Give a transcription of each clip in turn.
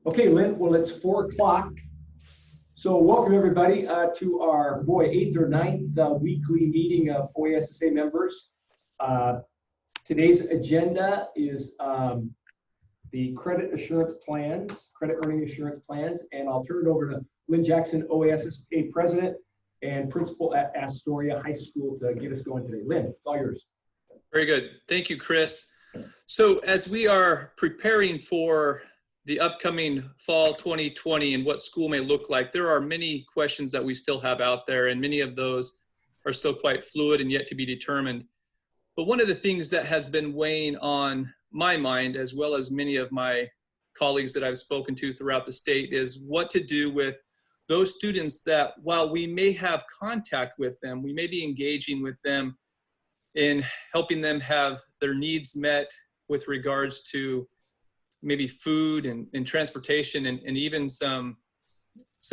Okay, Lynn, well, it's 4 o'clock. So welcome everybody to our 8th or 9th weekly meeting of OASSA members. Today's agenda is the credit assurance plans, credit earning assurance plans, and I'll turn it over to Lynn Jackson, OASSA President and Principal at Astoria High School to get us going today. Lynn, it's all yours. Very good. Thank you, Chris. So as we are preparing for the upcoming fall 2020 and what school may look like, there are many questions that we still have out there, and many of those are still quite fluid and yet to be determined. But one of the things that has been weighing on my mind, as well as many of my colleagues that I've spoken to throughout the state, is what to do with those students that, while we may have contact with them, we may be engaging with them in helping them have their needs met with regards to maybe food and transportation and even some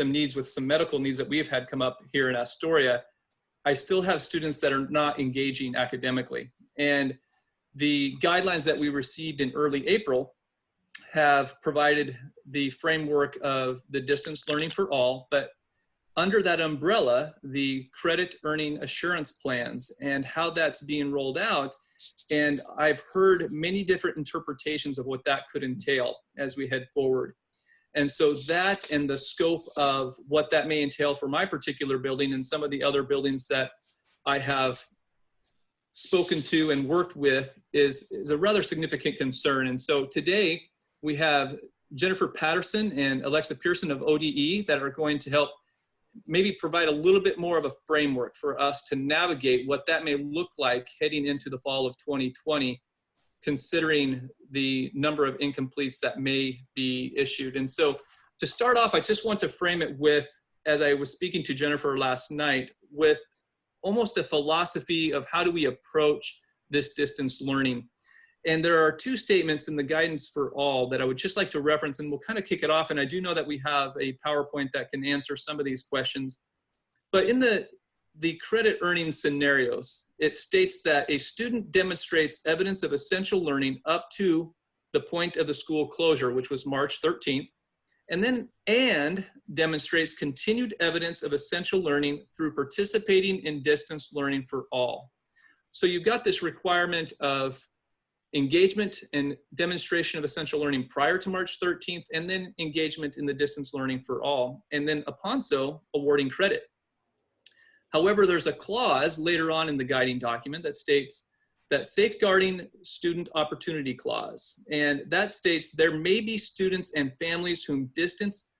needs with some medical needs that we've had come up here in Astoria. I still have students that are not engaging academically. And the guidelines that we received in early April have provided the framework of the distance learning for all, but under that umbrella, the credit earning assurance plans and how that's being rolled out. And I've heard many different interpretations of what that could entail as we head forward. And so that and the scope of what that may entail for my particular building and some of the other buildings that I have spoken to and worked with is a rather significant concern. And so today we have Jennifer Patterson and Alexa Pearson of ODE that are going to help maybe provide a little bit more of a framework for us to navigate what that may look like heading into the fall of 2020, considering the number of incompletes that may be issued. And so to start off, I just want to frame it with, as I was speaking to Jennifer last night, with almost a philosophy of how do we approach this distance learning. And there are two statements in the guidance for all that I would just like to reference, and we'll kind of kick it off. And I do know that we have a PowerPoint that can answer some of these questions. But in the credit earning scenarios, it states that a student demonstrates evidence of essential learning up to the point of the school closure, which was March 13th, and demonstrates continued evidence of essential learning through participating in distance learning for all. So you've got this requirement of engagement and demonstration of essential learning prior to March 13th, and then engagement in the distance learning for all, and then upon so, awarding credit. However, there's a clause later on in the guiding document that states that safeguarding student opportunity clause, and that states there may be students and families whom districts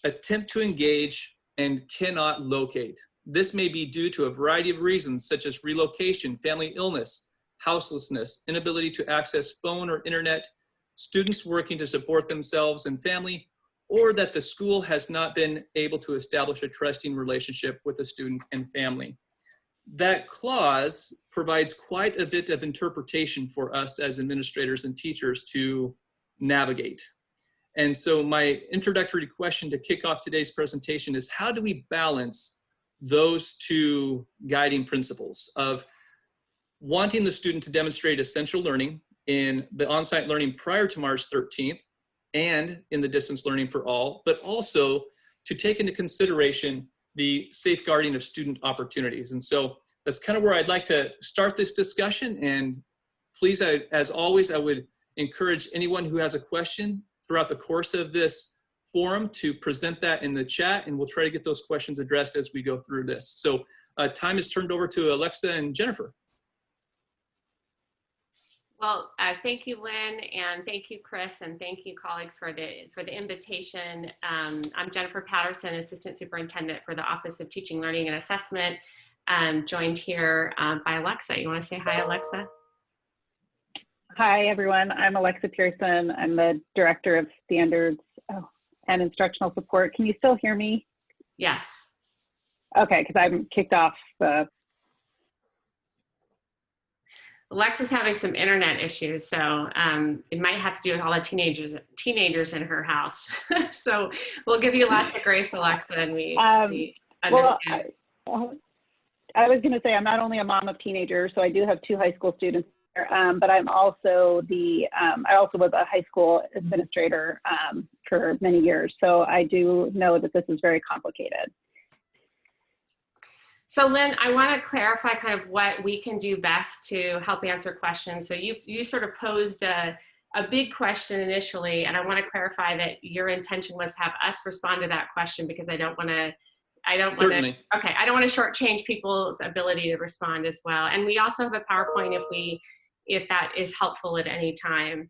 attempt to engage and cannot locate. This may be due to a variety of reasons, such as relocation, family illness, houselessness, inability to access phone or internet, students working to support themselves and family, or that the school has not been able to establish a trusting relationship with the student and family. That clause provides quite a bit of interpretation for us as administrators and teachers to navigate. And so my introductory question to kick off today's presentation is, how do we balance those two guiding principles of wanting the student to demonstrate essential learning in the on-site learning prior to March 13th and in the distance learning for all, but also to take into consideration the safeguarding of student opportunities. And so that's kind of where I'd like to start this discussion. And please, as always, I would encourage anyone who has a question throughout the course of this forum to present that in the chat, and we'll try to get those questions addressed as we go through this. So time is turned over to Alexa and Jennifer. Well, thank you, Lynn, and thank you, Chris, and thank you, colleagues, for the invitation. I'm Jennifer Patterson, Assistant Superintendent for the Office of Teaching, Learning, and Assessment, joined here by Alexa. You want to say hi, Alexa? Hi, everyone. I'm Alexa Pearson. I'm the Director of Standards and Instructional Support. Can you still hear me? Yes. Okay, because I'm kicked off the Alexa's having some internet issues, so it might have to do with all the teenagers in her house. So we'll give you lots of grace, Alexa, and we understand. Well, I was going to say I'm not only a mom of teenagers, so I do have 2 high school students but I'm also I also was a high school administrator for many years. So I do know that this is very complicated. So Lynn, I want to clarify kind of what we can do best to help answer questions. So you sort of posed a big question initially, and I want to clarify that your intention was to have us respond to that question, because I don't want to shortchange people's ability to respond as well. And we also have a PowerPoint if that is helpful at any time.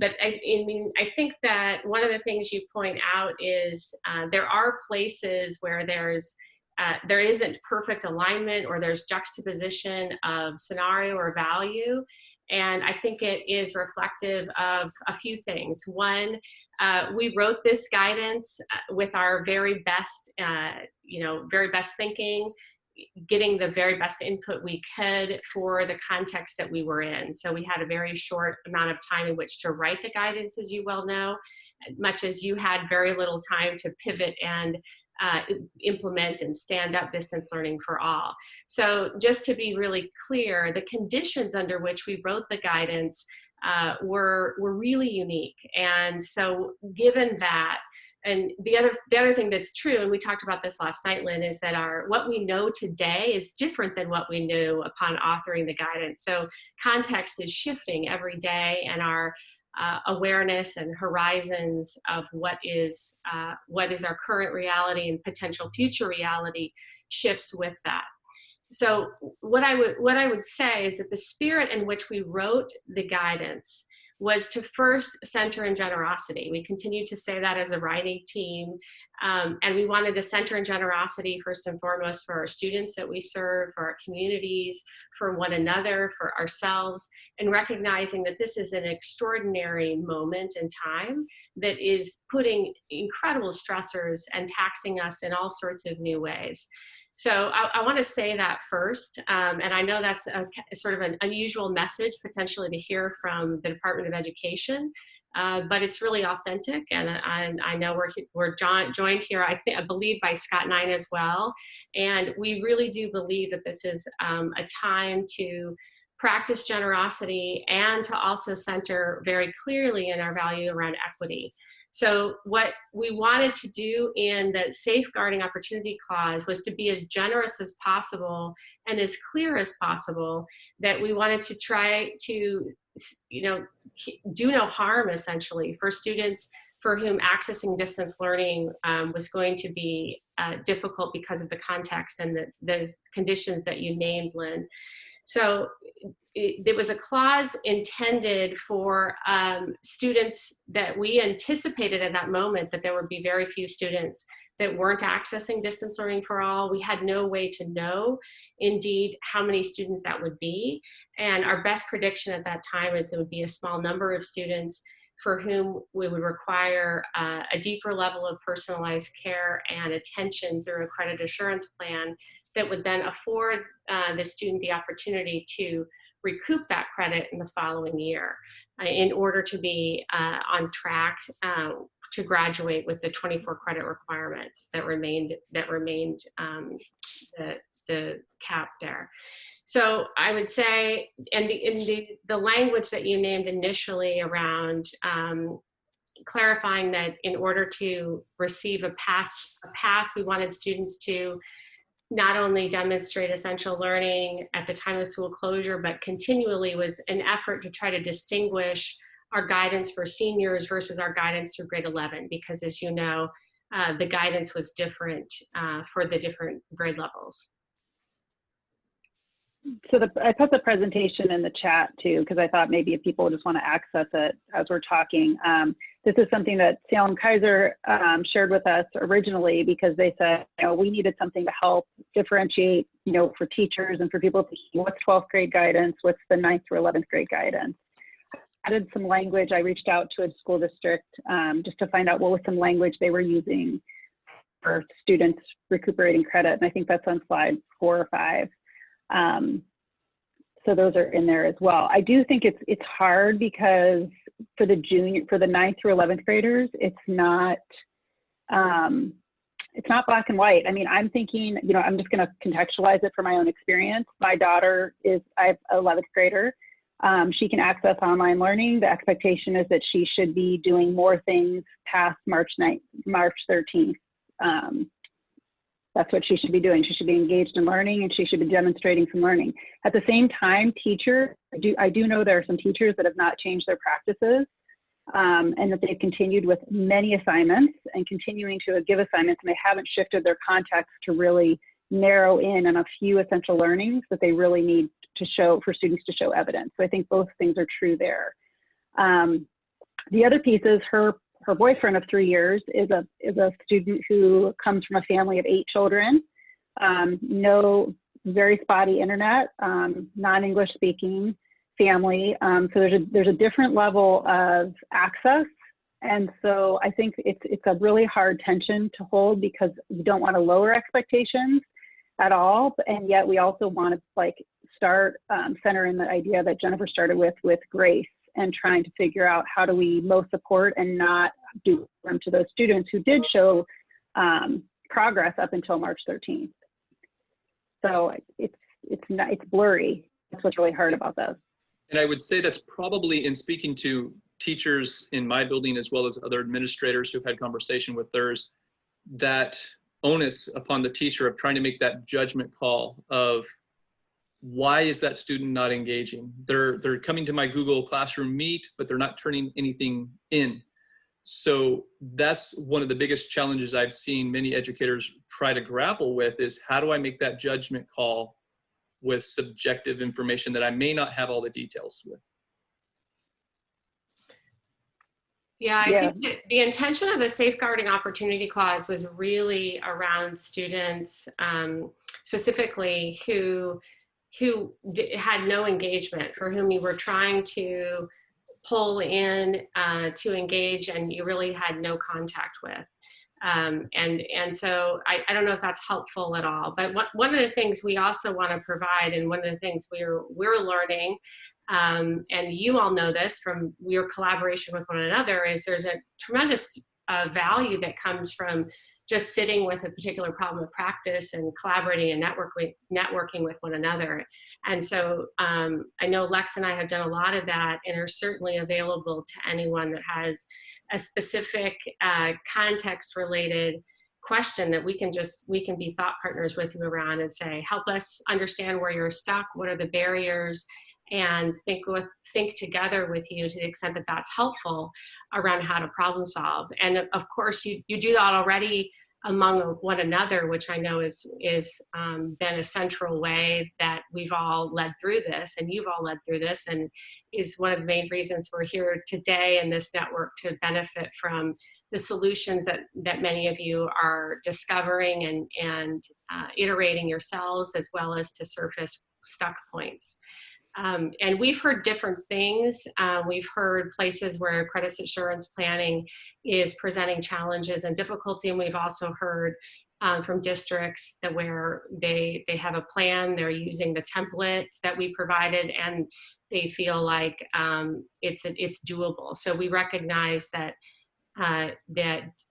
But I think that one of the things you point out is there are places where there isn't perfect alignment, or there's juxtaposition of scenario or value. And I think it is reflective of a few things. One, we wrote this guidance with our very best, very best thinking, getting the very best input we could for the context that we were in. So we had a very short amount of time in which to write the guidance, as you well know, much as you had very little time to pivot and implement and stand up distance learning for all. So just to be really clear, the conditions under which we wrote the guidance were really unique. And so given that, and the other thing that's true, and we talked about this last night, Lynn, is that what we know today is different than what we knew upon authoring the guidance. So context is shifting every day, and our awareness and horizons of what is our current reality and potential future reality shifts with that. So what I would say is that the spirit in which we wrote the guidance was to first center in generosity. We continue to say that as a writing team, and we wanted to center in generosity first and foremost for our students that we serve, for our communities, for one another, for ourselves, and recognizing that this is an extraordinary moment in time that is putting incredible stressors and taxing us in all sorts of new ways. So I want to say that first, and I know that's a sort of an unusual message potentially to hear from the Department of Education, but it's really authentic, and I know we're joined here, I believe, by Scott Nine as well, and we really do believe that this is a time to practice generosity and to also center very clearly in our value around equity. So what we wanted to do in the safeguarding opportunity clause was to be as generous as possible and as clear as possible, that we wanted to try to, do no harm essentially for students for whom accessing distance learning was going to be difficult because of the context and the conditions that you named, Lynn. So there was a clause intended for students that we anticipated at that moment that there would be very few students that weren't accessing distance learning for all. We had no way to know, indeed, how many students that would be. And our best prediction at that time is it would be a small number of students for whom we would require a deeper level of personalized care and attention through a credit assurance plan that would then afford the student the opportunity to recoup that credit in the following year in order to be on track to graduate with the 24 credit requirements that remained the cap there. So I would say, and the language that you named initially around clarifying that in order to receive a pass, we wanted students to not only demonstrate essential learning at the time of school closure, but continually, was an effort to try to distinguish our guidance for seniors versus our guidance through grade 11, because as you know, the guidance was different for the different grade levels. So I put the presentation in the chat too, because I thought maybe if people just want to access it as we're talking. This is something that Salem Kaiser shared with us originally, because they said, we needed something to help differentiate, for teachers and for people to see what's 12th grade guidance, what's the 9th through 11th grade guidance. I added some language. I reached out to a school district just to find out what was some language they were using for students recuperating credit. And I think that's on slide 4 or 5. So those are in there as well. I do think it's hard because for the 9th through 11th graders, it's not black and white. I mean, I'm thinking, I'm just going to contextualize it for my own experience. My daughter I have an 11th grader. She can access online learning. The expectation is that she should be doing more things past March 13th. That's what she should be doing. She should be engaged in learning, and she should be demonstrating some learning. At the same time, teachers, I do know there are some teachers that have not changed their practices, and that they've continued with many assignments and continuing to give assignments, and they haven't shifted their context to really narrow in on a few essential learnings that they really need to show for students to show evidence. So I think both things are true there. The other piece is her boyfriend of 3 years is a student who comes from a family of 8 children, no very spotty internet, non-English speaking family. So there's a different level of access. And so I think it's a really hard tension to hold, because we don't want to lower expectations at all. And yet we also want to start center in the idea that Jennifer started with grace, and trying to figure out how do we most support and not do harm to those students who did show progress up until March 13th. So it's blurry. That's what's really hard about this. And I would say that's probably, in speaking to teachers in my building as well as other administrators who've had conversation with theirs, that onus upon the teacher of trying to make that judgment call of, why is that student not engaging? They're coming to my Google Classroom Meet, but they're not turning anything in. So that's one of the biggest challenges I've seen many educators try to grapple with, is how do I make that judgment call with subjective information that I may not have all the details with? Yeah, I think that the intention of the Safeguarding Opportunity Clause was really around students specifically who had no engagement, for whom you were trying to pull in to engage and you really had no contact with. And so I don't know if that's helpful at all, but one of the things we also want to provide, and one of the things we're learning, and you all know this from your collaboration with one another, is there's a tremendous value that comes from just sitting with a particular problem of practice and collaborating and networking with one another. And so I know Lex and I have done a lot of that, and are certainly available to anyone that has a specific context related question that we can be thought partners with you around, and say, help us understand where you're stuck, what are the barriers, and think together with you to the extent that that's helpful around how to problem solve. And of course, you do that already among one another, which I know is been a central way that we've all led through this, and you've all led through this, and is one of the main reasons we're here today in this network, to benefit from the solutions that many of you are discovering and iterating yourselves, as well as to surface stuck points. And we've heard different things. We've heard places where credit assurance planning is presenting challenges and difficulty, and we've also heard from districts where they have a plan, they're using the template that we provided, and they feel like it's doable. So we recognize that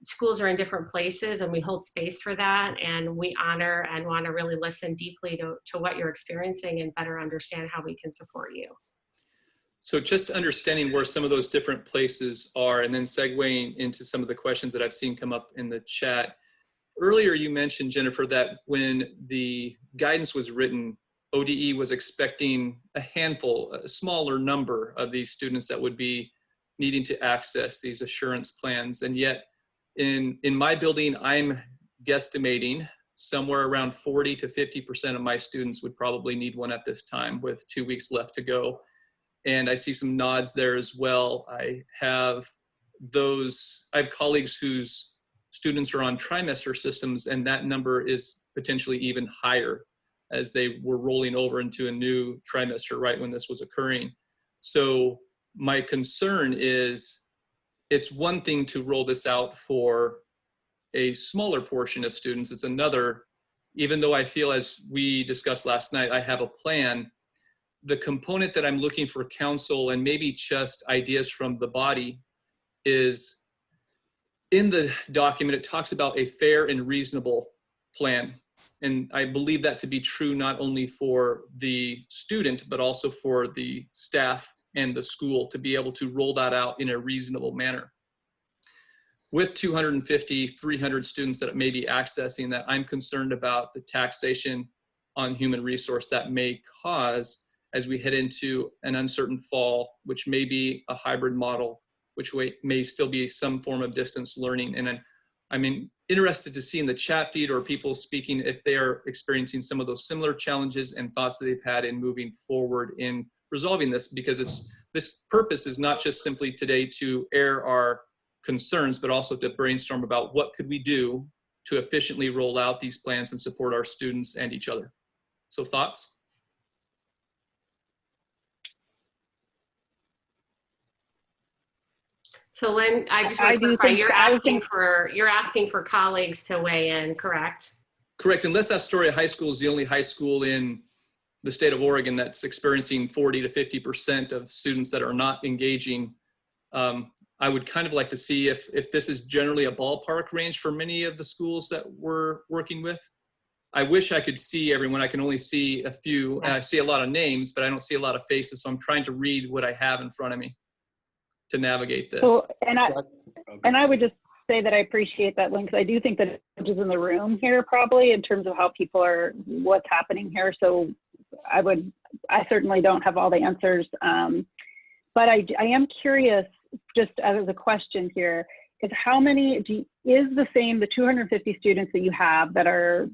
schools are in different places, and we hold space for that, and we honor and want to really listen deeply to what you're experiencing and better understand how we can support you. So just understanding where some of those different places are, and then segueing into some of the questions that I've seen come up in the chat. Earlier you mentioned, Jennifer, that when the guidance was written, ODE was expecting a smaller number of these students that would be needing to access these assurance plans. And yet in my building, I'm guesstimating somewhere around 40 to 50% of my students would probably need one at this time, with 2 weeks left to go. And I see some nods there as well. I have colleagues whose students are on trimester systems, and that number is potentially even higher, as they were rolling over into a new trimester right when this was occurring. So my concern is, it's one thing to roll this out for a smaller portion of students. It's another, even though I feel, as we discussed last night, I have a plan, the component that I'm looking for counsel and maybe just ideas from the body is, in the document, it talks about a fair and reasonable plan. And I believe that to be true not only for the student, but also for the staff and the school to be able to roll that out in a reasonable manner. With 250, 300 students that may be accessing that, I'm concerned about the taxation on human resource that may cause as we head into an uncertain fall, which may be a hybrid model, which may still be some form of distance learning. And I'm interested to see in the chat feed or people speaking if they are experiencing some of those similar challenges and thoughts that they've had in moving forward in resolving this, because this purpose is not just simply today to air our concerns, but also to brainstorm about what could we do to efficiently roll out these plans and support our students and each other. So thoughts? So Lynn, I just want to clarify, you're asking for colleagues to weigh in, correct? Correct. Unless Astoria High School is the only high school in the state of Oregon that's experiencing 40 to 50% of students that are not engaging. I would kind of like to see if this is generally a ballpark range for many of the schools that we're working with. I wish I could see everyone. I can only see a few. And I see a lot of names, but I don't see a lot of faces. So I'm trying to read what I have in front of me to navigate this. So, and I would just say that I appreciate that, Lynn, because I do think that it's in the room here probably in terms of how people are, what's happening here. So I certainly don't have all the answers, but I am curious, just as a question here, is how many is the same, the 250 students that you have that are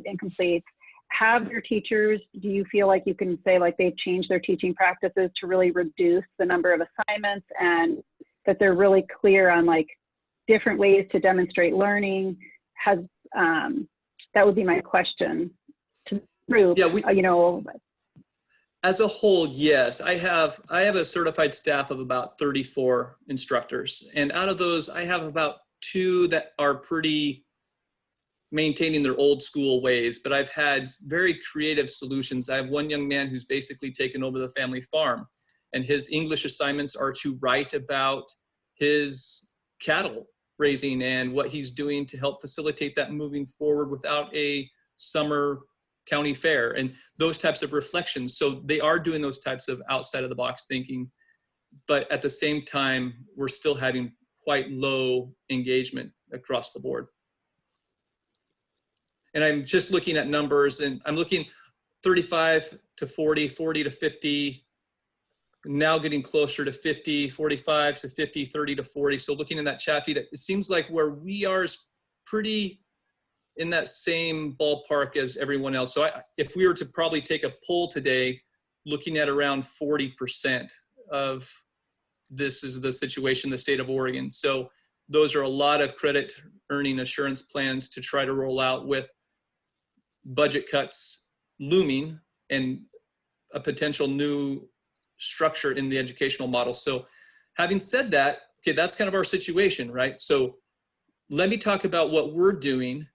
incomplete, have their teachers, do you feel like you can say like they've changed their teaching practices to really reduce the number of assignments, and that they're really clear on like different ways to demonstrate learning? That would be my question to prove, yeah, as a whole, yes. I have a certified staff of about 34 instructors. And out of those, I have about 2 that are pretty maintaining their old school ways, but I've had very creative solutions. I have one young man who's basically taken over the family farm, and his English assignments are to write about his cattle raising and what he's doing to help facilitate that moving forward without a summer county fair and those types of reflections. So they are doing those types of outside of the box thinking, but at the same time, we're still having quite low engagement across the board. And I'm just looking at numbers, and I'm looking 35 to 40, 40 to 50, now getting closer to 50, 45 to 50, 30 to 40. So looking in that chat feed, it seems like where we are is pretty in that same ballpark as everyone else. So if we were to probably take a poll today, looking at around 40% of this is the situation in the state of Oregon. So those are a lot of credit earning assurance plans to try to roll out with budget cuts looming and a potential new structure in the educational model. So having said that, okay, that's kind of our situation, right? So let me talk about what we're doing,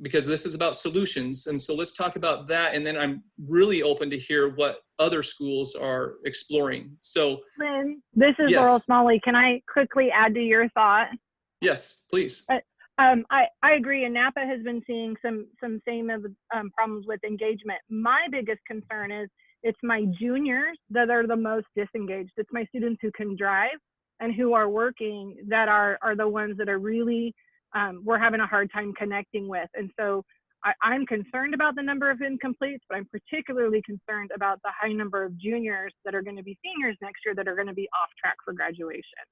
because this is about solutions. And so let's talk about that. And then I'm really open to hear what other schools are exploring. So Lynn, this is yes. Laurel Smalley. Can I quickly add to your thought? Yes, please. I agree. And Napa has been seeing some same problems with engagement. My biggest concern is it's my juniors that are the most disengaged. It's my students who can drive and who are working that are the ones that are really, we're having a hard time connecting with. And so I'm concerned about the number of incompletes, but I'm particularly concerned about the high number of juniors that are going to be seniors next year that are going to be off track for graduation.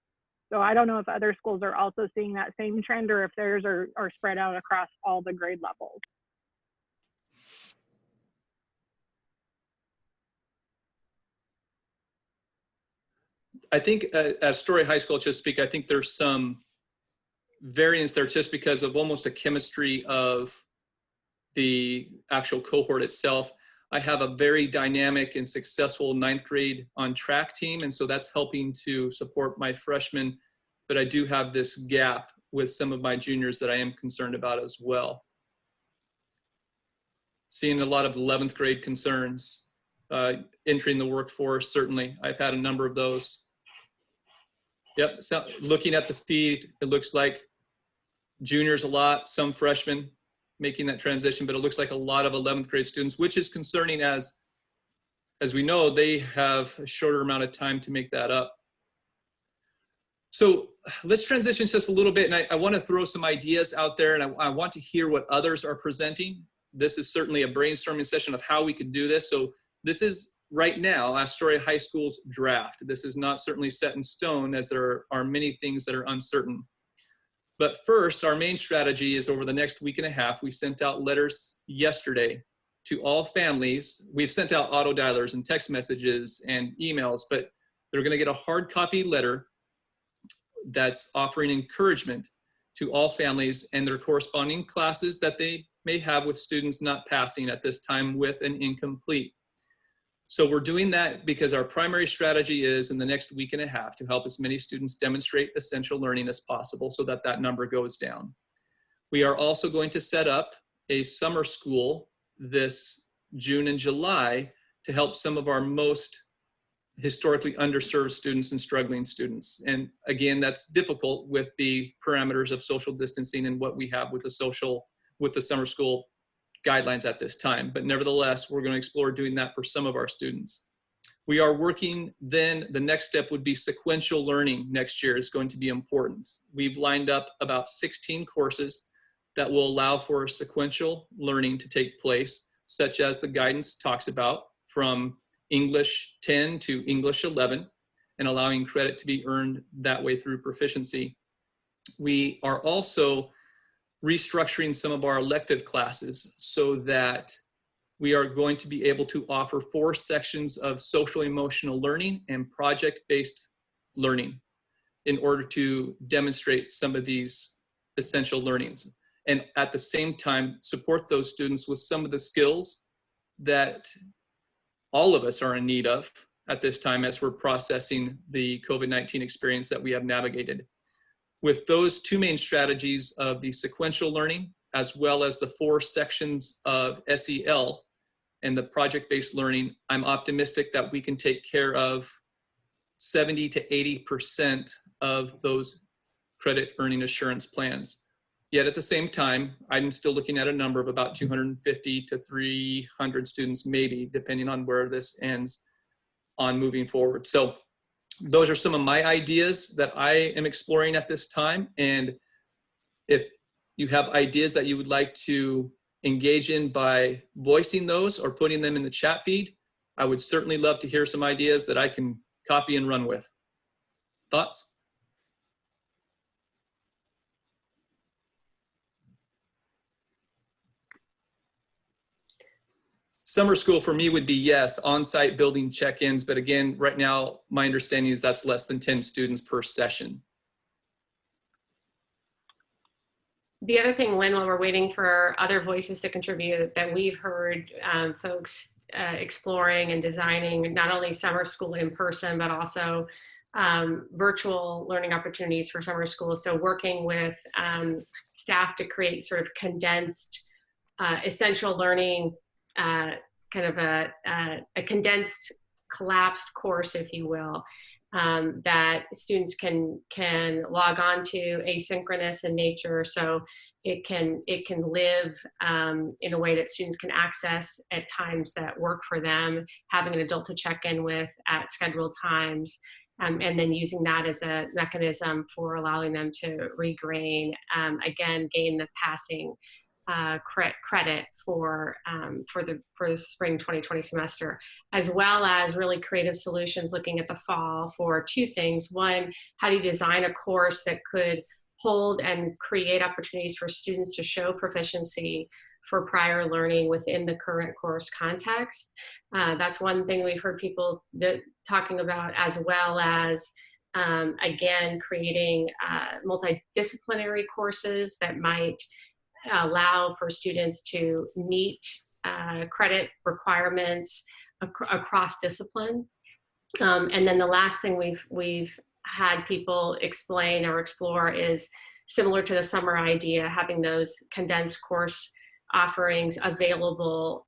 So I don't know if other schools are also seeing that same trend, or if theirs are spread out across all the grade levels. I think at Story High School, just speak, I think there's some variance there just because of almost a chemistry of the actual cohort itself. I have a very dynamic and successful 9th grade on track team, and so that's helping to support my freshmen, but I do have this gap with some of my juniors that I am concerned about as well. Seeing a lot of 11th grade concerns, entering the workforce, certainly. I've had a number of those. Yep, so looking at the feed, it looks like juniors a lot, some freshmen. making that transition, but it looks like a lot of 11th grade students, which is concerning as we know, they have a shorter amount of time to make that up. So let's transition just a little bit, and I want to throw some ideas out there, and I want to hear what others are presenting. This is certainly a brainstorming session of how we could do this. So this is right now Astoria High School's draft. This is not certainly set in stone, as there are many things that are uncertain. But first, our main strategy is over the next week and a half. We sent out letters yesterday to all families. We've sent out auto dialers and text messages and emails, but they're going to get a hard copy letter that's offering encouragement to all families and their corresponding classes that they may have with students not passing at this time with an incomplete. So we're doing that because our primary strategy is in the next week and a half to help as many students demonstrate essential learning as possible so that that number goes down. We are also going to set up a summer school this June and July to help some of our most historically underserved students and struggling students. And again, that's difficult with the parameters of social distancing and what we have with the summer school guidelines at this time. But nevertheless, we're going to explore doing that for some of our students. We are working, then the next step would be sequential learning next year is going to be important. We've lined up about 16 courses that will allow for sequential learning to take place, such as the guidance talks about, from English 10 to English 11, and allowing credit to be earned that way through proficiency. We are also restructuring some of our elective classes so that we are going to be able to offer 4 sections of social emotional learning and project-based learning in order to demonstrate some of these essential learnings. And at the same time, support those students with some of the skills that all of us are in need of at this time as we're processing the COVID-19 experience that we have navigated. With those 2 main strategies of the sequential learning, as well as the 4 sections of SEL and the project-based learning, I'm optimistic that we can take care of 70 to 80% of those credit earning assurance plans. Yet at the same time, I'm still looking at a number of about 250 to 300 students, maybe, depending on where this ends on moving forward. So those are some of my ideas that I am exploring at this time. And if you have ideas that you would like to engage in by voicing those or putting them in the chat feed, I would certainly love to hear some ideas that I can copy and run with. Thoughts? Summer school for me would be yes, on-site building check-ins, but again, right now, my understanding is that's less than 10 students per session. The other thing, Lynn, while we're waiting for other voices to contribute, that we've heard folks exploring and designing not only summer school in person, but also virtual learning opportunities for summer school. So working with staff to create sort of condensed essential learning, kind of a condensed collapsed course, if you will, that students can log on to asynchronous in nature. So it can live in a way that students can access at times that work for them, having an adult to check in with at scheduled times, and then using that as a mechanism for allowing them to regain, again, gain the passing credit for the spring 2020 semester, as well as really creative solutions looking at the fall for 2 things. One, how do you design a course that could hold and create opportunities for students to show proficiency for prior learning within the current course context? That's one thing we've heard people talking about, as well as again, creating multidisciplinary courses that might allow for students to meet credit requirements across discipline. And then the last thing we've had people explain or explore is similar to the summer idea, having those condensed course offerings available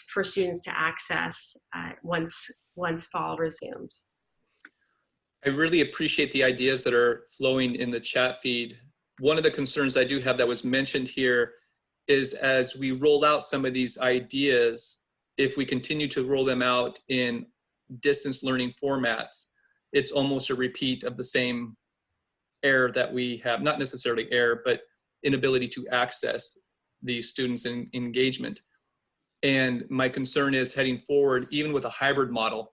for students to access once fall resumes. I really appreciate the ideas that are flowing in the chat feed. One of the concerns I do have that was mentioned here is as we roll out some of these ideas, if we continue to roll them out in distance learning formats, it's almost a repeat of the same error that we have, not necessarily error, but inability to access these students in engagement. And my concern is heading forward, even with a hybrid model,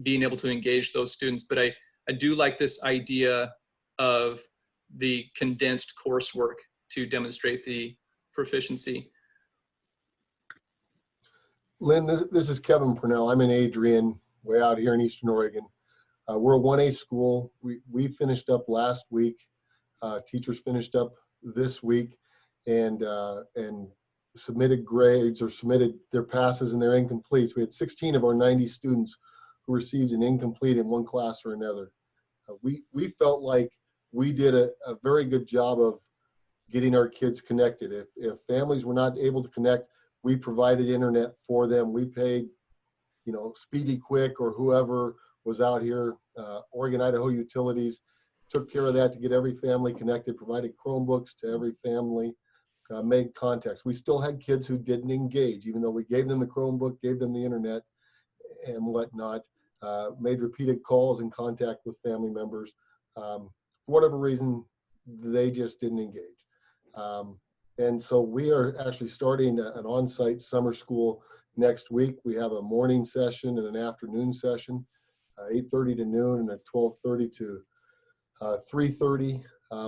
being able to engage those students. But I do like this idea of the condensed coursework to demonstrate the proficiency. Lynn, this is Kevin Purnell. I'm in Adrian, way out here in Eastern Oregon. We're a 1A school. We finished up last week. Teachers finished up this week and submitted grades or submitted their passes and their incompletes. We had 16 of our 90 students who received an incomplete in one class or another. We felt like we did a very good job of getting our kids connected. If families were not able to connect, we provided internet for them. We paid, Speedy Quick or whoever was out here, Oregon, Idaho Utilities, took care of that to get every family connected, provided Chromebooks to every family, made contacts. We still had kids who didn't engage, even though we gave them the Chromebook, gave them the internet and whatnot, made repeated calls and contact with family members. For whatever reason, they just didn't engage. And so we are actually starting an on-site summer school next week. We have a morning session and an afternoon session, 8:30 to noon and a 12:30 to 3:30,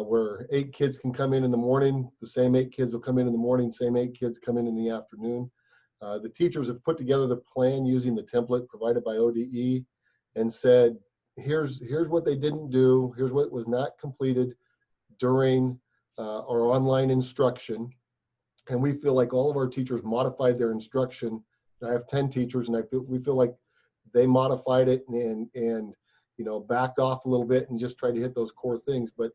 where 8 kids can come in the morning. The same 8 kids will come in the morning, same 8 kids come in the afternoon. The teachers have put together the plan using the template provided by ODE and said, here's what they didn't do, here's what was not completed during our online instruction. And we feel like all of our teachers modified their instruction. I have 10 teachers, and we feel like they modified it and backed off a little bit and just tried to hit those core things. But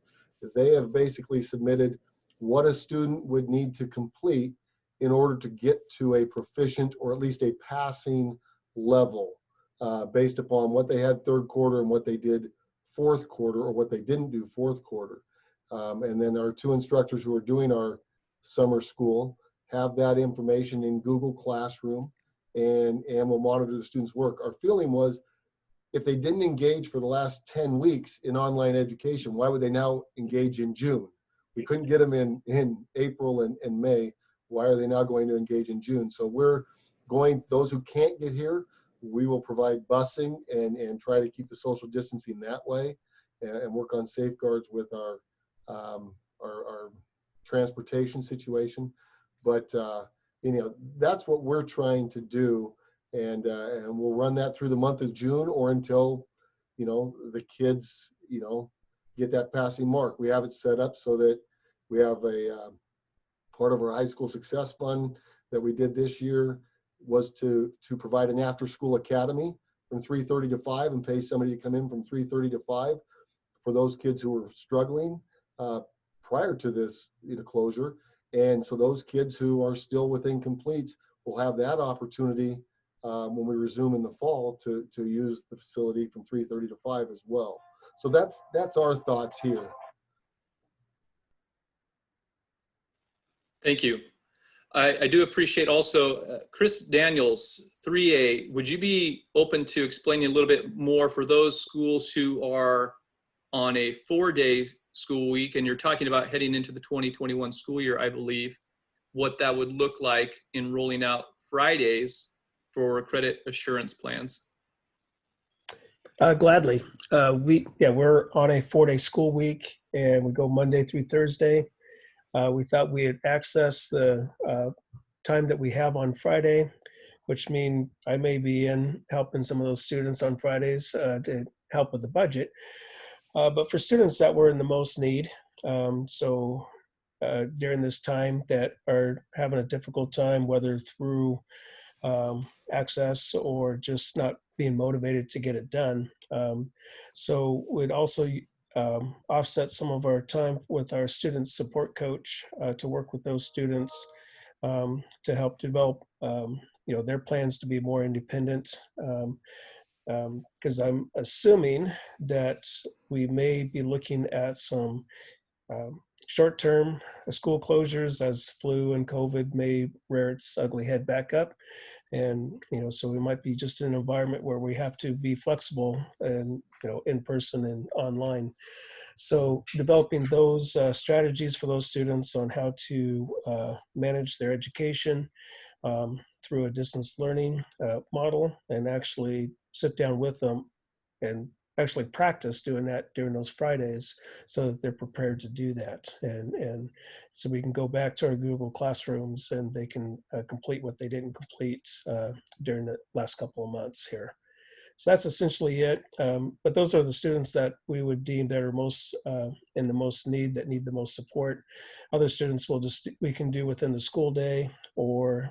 they have basically submitted what a student would need to complete in order to get to a proficient or at least a passing level, based upon what they had third quarter and what they did fourth quarter, or what they didn't do fourth quarter. And then our 2 instructors who are doing our summer school have that information in Google Classroom and will monitor the students' work. Our feeling was, if they didn't engage for the last 10 weeks in online education, why would they now engage in June? We couldn't get them in April and May. Why are they now going to engage in June? So we're going, those who can't get here, we will provide busing and try to keep the social distancing that way, and work on safeguards with our transportation situation. But that's what we're trying to do, and we'll run that through the month of June or until the kids get that passing mark. We have it set up so that we have a part of our high school success fund that we did this year was to provide an after-school academy from 3:30 to 5 and pay somebody to come in from 3:30 to 5 for those kids who were struggling prior to this closure. And so those kids who are still with incompletes will have that opportunity when we resume in the fall to use the facility from 3:30 to 5 as well. So that's our thoughts here. Thank you. I do appreciate also, Chris Daniels, 3A, would you be open to explaining a little bit more for those schools who are on a 4-day school week, and you're talking about heading into the 2021 school year, I believe, what that would look like in rolling out Fridays for credit assurance plans? Gladly. We're on a 4-day school week, and we go Monday through Thursday. We thought we'd access the time that we have on Friday, which means I may be in helping some of those students on Fridays to help with the budget. But for students that were in the most need, during this time that are having a difficult time, whether through access or just not being motivated to get it done. So we'd also offset some of our time with our student support coach to work with those students to help develop their plans to be more independent. Because I'm assuming that we may be looking at some Short-term school closures as flu and COVID may rear its ugly head back up. And, so we might be just in an environment where we have to be flexible and, in person and online. So developing those strategies for those students on how to manage their education through a distance learning model, and actually sit down with them and actually practice doing that during those Fridays so that they're prepared to do that. And so we can go back to our Google Classrooms and they can complete what they didn't complete during the last couple of months here. So that's essentially it. But those are the students that we would deem that are most in the most need, that need the most support. Other students we can do within the school day, or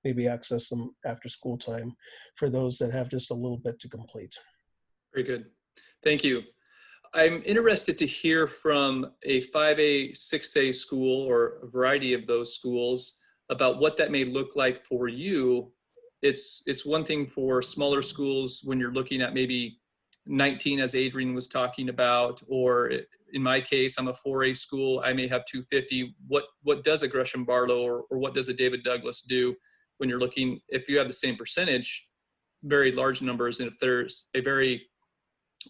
maybe access them after school time for those that have just a little bit to complete. Very good. Thank you. I'm interested to hear from a 5A, 6A school, or a variety of those schools, about what that may look like for you. It's one thing for smaller schools when you're looking at maybe 19, as Adrian was talking about, or in my case, I'm a 4A school, I may have 250. What does a Gresham Barlow or what does a David Douglas do when you're looking, if you have the same percentage, very large numbers, and if there's a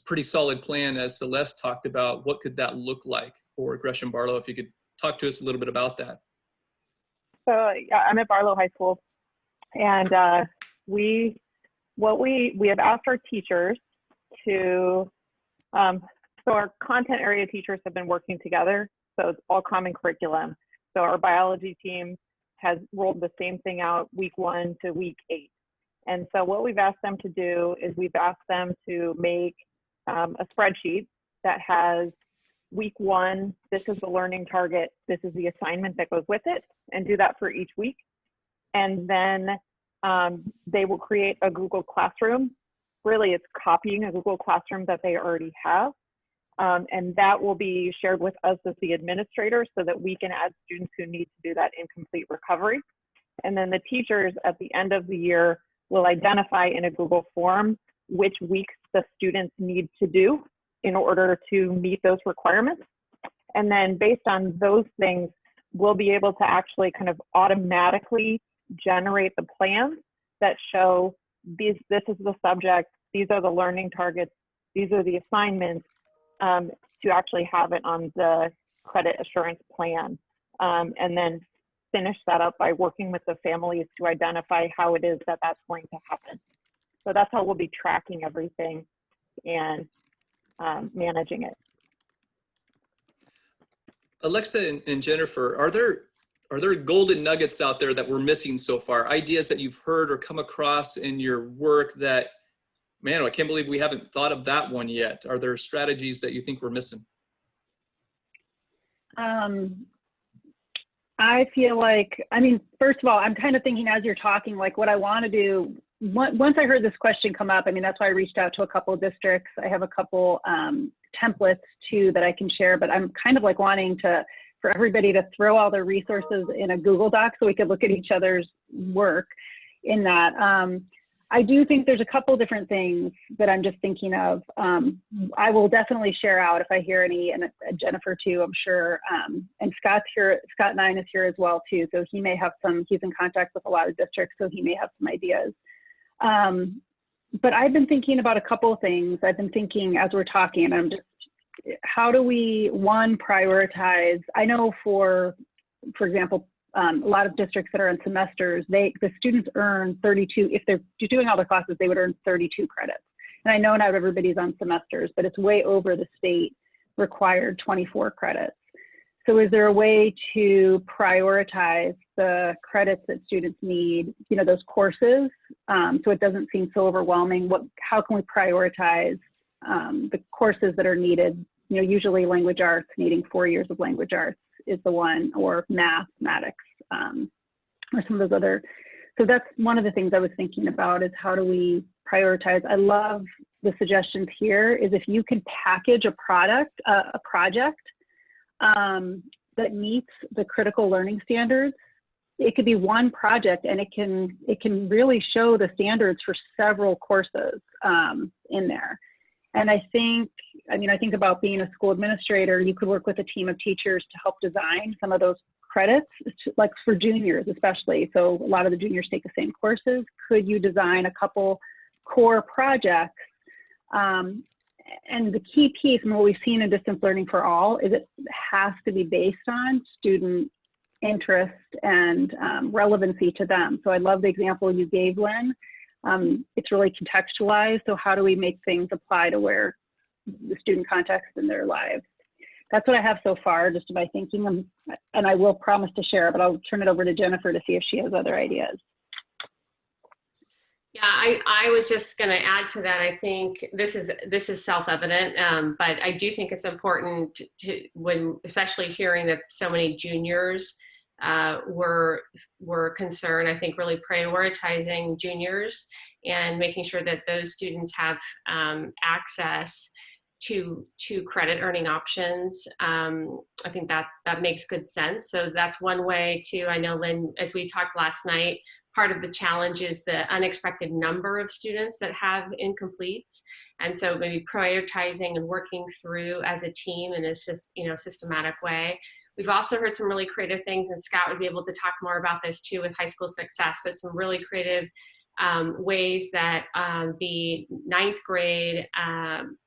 pretty solid plan, as Celeste talked about, what could that look like for Gresham Barlow? If you could talk to us a little bit about that. So yeah, I'm at Barlow High School, and we have asked our teachers to, so our content area teachers have been working together, so it's all common curriculum. So our biology team has rolled the same thing out week 1 to week 8. And so what we've asked them to do is we've asked them to make a spreadsheet that has week 1, this is the learning target, this is the assignment that goes with it, and do that for each week. And then they will create a Google Classroom. Really, it's copying a Google Classroom that they already have. And that will be shared with us as the administrators so that we can add students who need to do that incomplete recovery. And then the teachers at the end of the year will identify in a Google form which weeks the students need to do in order to meet those requirements. And then based on those things, we'll be able to actually kind of automatically generate the plans that show this is the subject, these are the learning targets, these are the assignments, to actually have it on the credit assurance plan. And then finish that up by working with the families to identify how it is that that's going to happen. So that's how we'll be tracking everything and managing it. Alexa and Jennifer, are there golden nuggets out there that we're missing so far? Ideas that you've heard or come across in your work that, man, I can't believe we haven't thought of that one yet. Are there strategies that you think we're missing? I feel like, first of all, I'm kind of thinking as you're talking, like what I want to do, once I heard this question come up, that's why I reached out to a couple of districts. I have a couple templates too that I can share, but I'm kind of like wanting for everybody to throw all their resources in a Google Doc so we could look at each other's work in that. I do think there's a couple different things that I'm just thinking of. I will definitely share out if I hear any, and Jennifer too, I'm sure. And Scott's here, Scott Nine is here as well too. So he may have he's in contact with a lot of districts, so he may have some ideas. But I've been thinking about a couple of things. I've been thinking as we're talking, how do we, one, prioritize? I know for example, a lot of districts that are in semesters, the students earn 32, if they're doing all their classes, they would earn 32 credits. And I know not everybody's on semesters, but it's way over the state required 24 credits. So is there a way to prioritize the credits that students need, those courses, so it doesn't seem so overwhelming? How can we prioritize the courses that are needed? Usually language arts, needing 4 years of language arts is the one, or mathematics, or some of those other. So that's one of the things I was thinking about, is how do we prioritize? I love the suggestions here, is if you can package a project that meets the critical learning standards. It could be one project, and it can really show the standards for several courses in there. And I think about being a school administrator, you could work with a team of teachers to help design some of those credits, like for juniors especially. So a lot of the juniors take the same courses. Could you design a couple core projects? And the key piece, and what we've seen in distance learning for all, is it has to be based on student interest and relevancy to them. So I love the example you gave, Lynn. It's really contextualized. So how do we make things apply to where the student context in their lives? That's what I have so far, just by thinking, and I will promise to share, but I'll turn it over to Jennifer to see if she has other ideas. Yeah, I was just going to add to that. I think this is self-evident, but I do think it's important to, when especially hearing that so many juniors were concerned. I think really prioritizing juniors and making sure that those students have access to credit earning options. I think that makes good sense. So that's one way to, I know, Lynn, as we talked last night, part of the challenge is the unexpected number of students that have incompletes. And so maybe prioritizing and working through as a team in a systematic way. We've also heard some really creative things, and Scott would be able to talk more about this too with high school success, but some really creative ways that the ninth grade on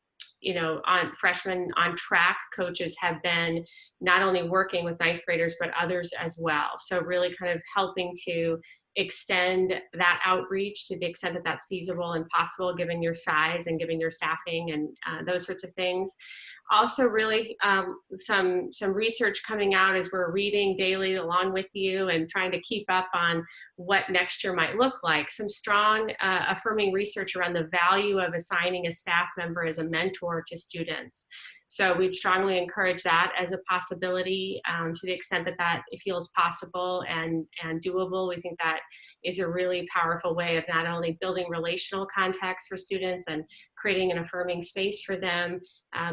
freshmen on track coaches have been not only working with ninth graders, but others as well. So really kind of helping to extend that outreach to the extent that that's feasible and possible, given your size and given your staffing and those sorts of things. Also really some research coming out as we're reading daily along with you and trying to keep up on what next year might look like. Some strong affirming research around the value of assigning a staff member as a mentor to students. So we've strongly encouraged that as a possibility to the extent that it feels possible and doable. We think that is a really powerful way of not only building relational context for students and creating an affirming space for them,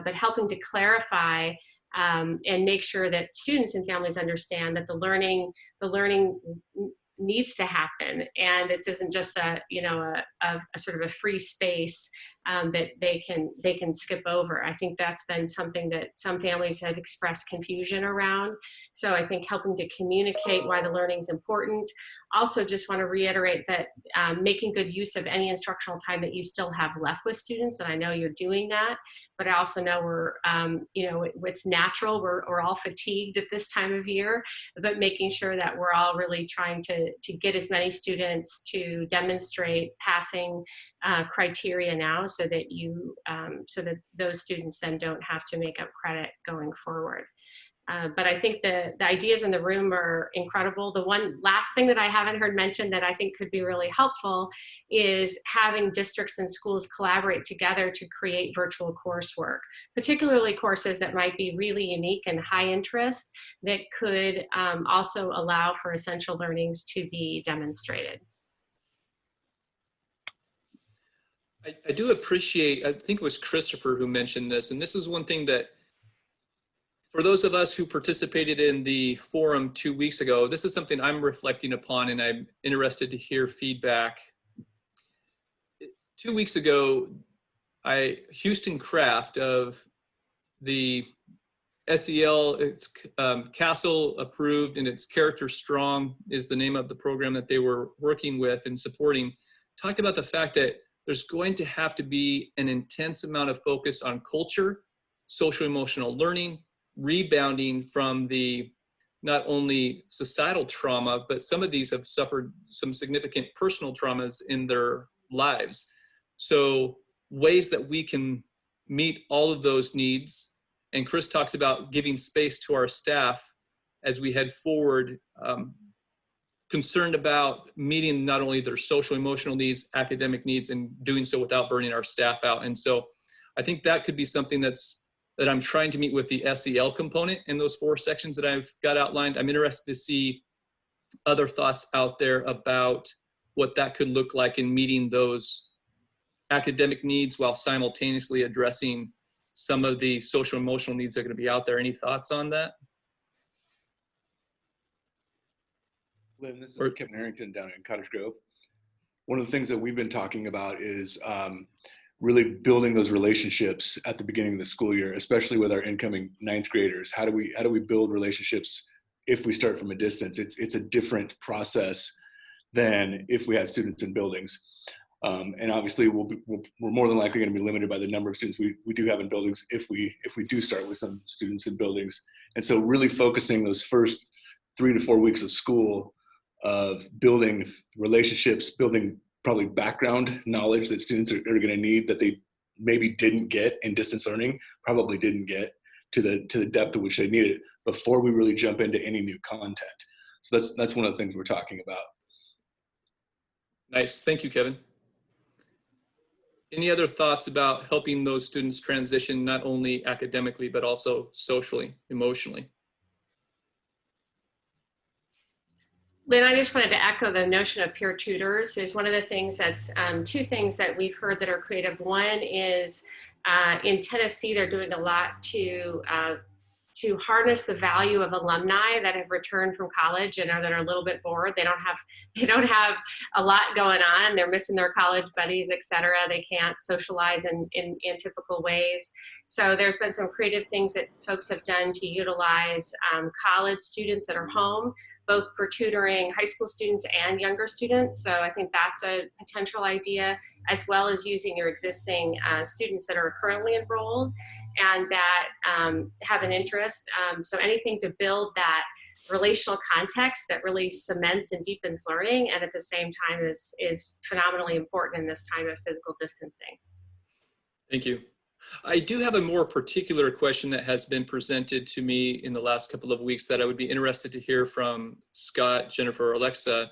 but helping to clarify and make sure that students and families understand that the learning needs to happen, and this isn't just a sort of a free space that they can skip over. I think that's been something that some families have expressed confusion around. So I think helping to communicate why the learning is important. Also, just want to reiterate that making good use of any instructional time that you still have left with students, and I know you're doing that, but I also know we're, it's natural, we're all fatigued at this time of year, but making sure that we're all really trying to get as many students to demonstrate passing criteria now, so that those students then don't have to make up credit going forward. But I think the ideas in the room are incredible. The one last thing that I haven't heard mentioned that I think could be really helpful is having districts and schools collaborate together to create virtual coursework, particularly courses that might be really unique and high interest that could also allow for essential learnings to be demonstrated. I do appreciate, I think it was Christopher who mentioned this, and this is one thing that for those of us who participated in the forum 2 weeks ago, this is something I'm reflecting upon, and I'm interested to hear feedback. 2 weeks ago, Houston Craft of the SEL, it's Castle approved, and it's Character Strong is the name of the program that they were working with and supporting, talked about the fact that there's going to have to be an intense amount of focus on culture, social emotional learning, rebounding from the not only societal trauma, but some of these have suffered some significant personal traumas in their lives. So ways that we can meet all of those needs. And Chris talks about giving space to our staff as we head forward, concerned about meeting not only their social emotional needs, academic needs, and doing so without burning our staff out. And so I think that could be something that I'm trying to meet with the SEL component in those 4 sections that I've got outlined. I'm interested to see other thoughts out there about what that could look like in meeting those academic needs while simultaneously addressing some of the social emotional needs that are going to be out there. Any thoughts on that? Lynn, this is Kevin Harrington down in Cottage Grove. One of the things that we've been talking about is really building those relationships at the beginning of the school year, especially with our incoming 9th graders. How do we build relationships if we start from a distance? It's a different process than if we have students in buildings. And obviously we're more than likely going to be limited by the number of students we do have in buildings if we do start with some students in buildings. And so really focusing those first 3 to 4 weeks of school of building relationships, building probably background knowledge that students are going to need that they maybe didn't get in distance learning, probably didn't get to the depth of which they need it before we really jump into any new content. So that's one of the things we're talking about. Nice. Thank you, Kevin. Any other thoughts about helping those students transition not only academically, but also socially, emotionally? Lynn, I just wanted to echo the notion of peer tutors. There's one of the things that's, 2 things that we've heard that are creative. One is in Tennessee, they're doing a lot to harness the value of alumni that have returned from college and that are a little bit bored. They don't have a lot going on. They're missing their college buddies, et cetera. They can't socialize in typical ways. So there's been some creative things that folks have done to utilize college students that are home, both for tutoring high school students and younger students. So I think that's a potential idea, as well as using your existing students that are currently enrolled and that have an interest. So anything to build that relational context that really cements and deepens learning, and at the same time is phenomenally important in this time of physical distancing. Thank you. I do have a more particular question that has been presented to me in the last couple of weeks that I would be interested to hear from Scott, Jennifer, or Alexa.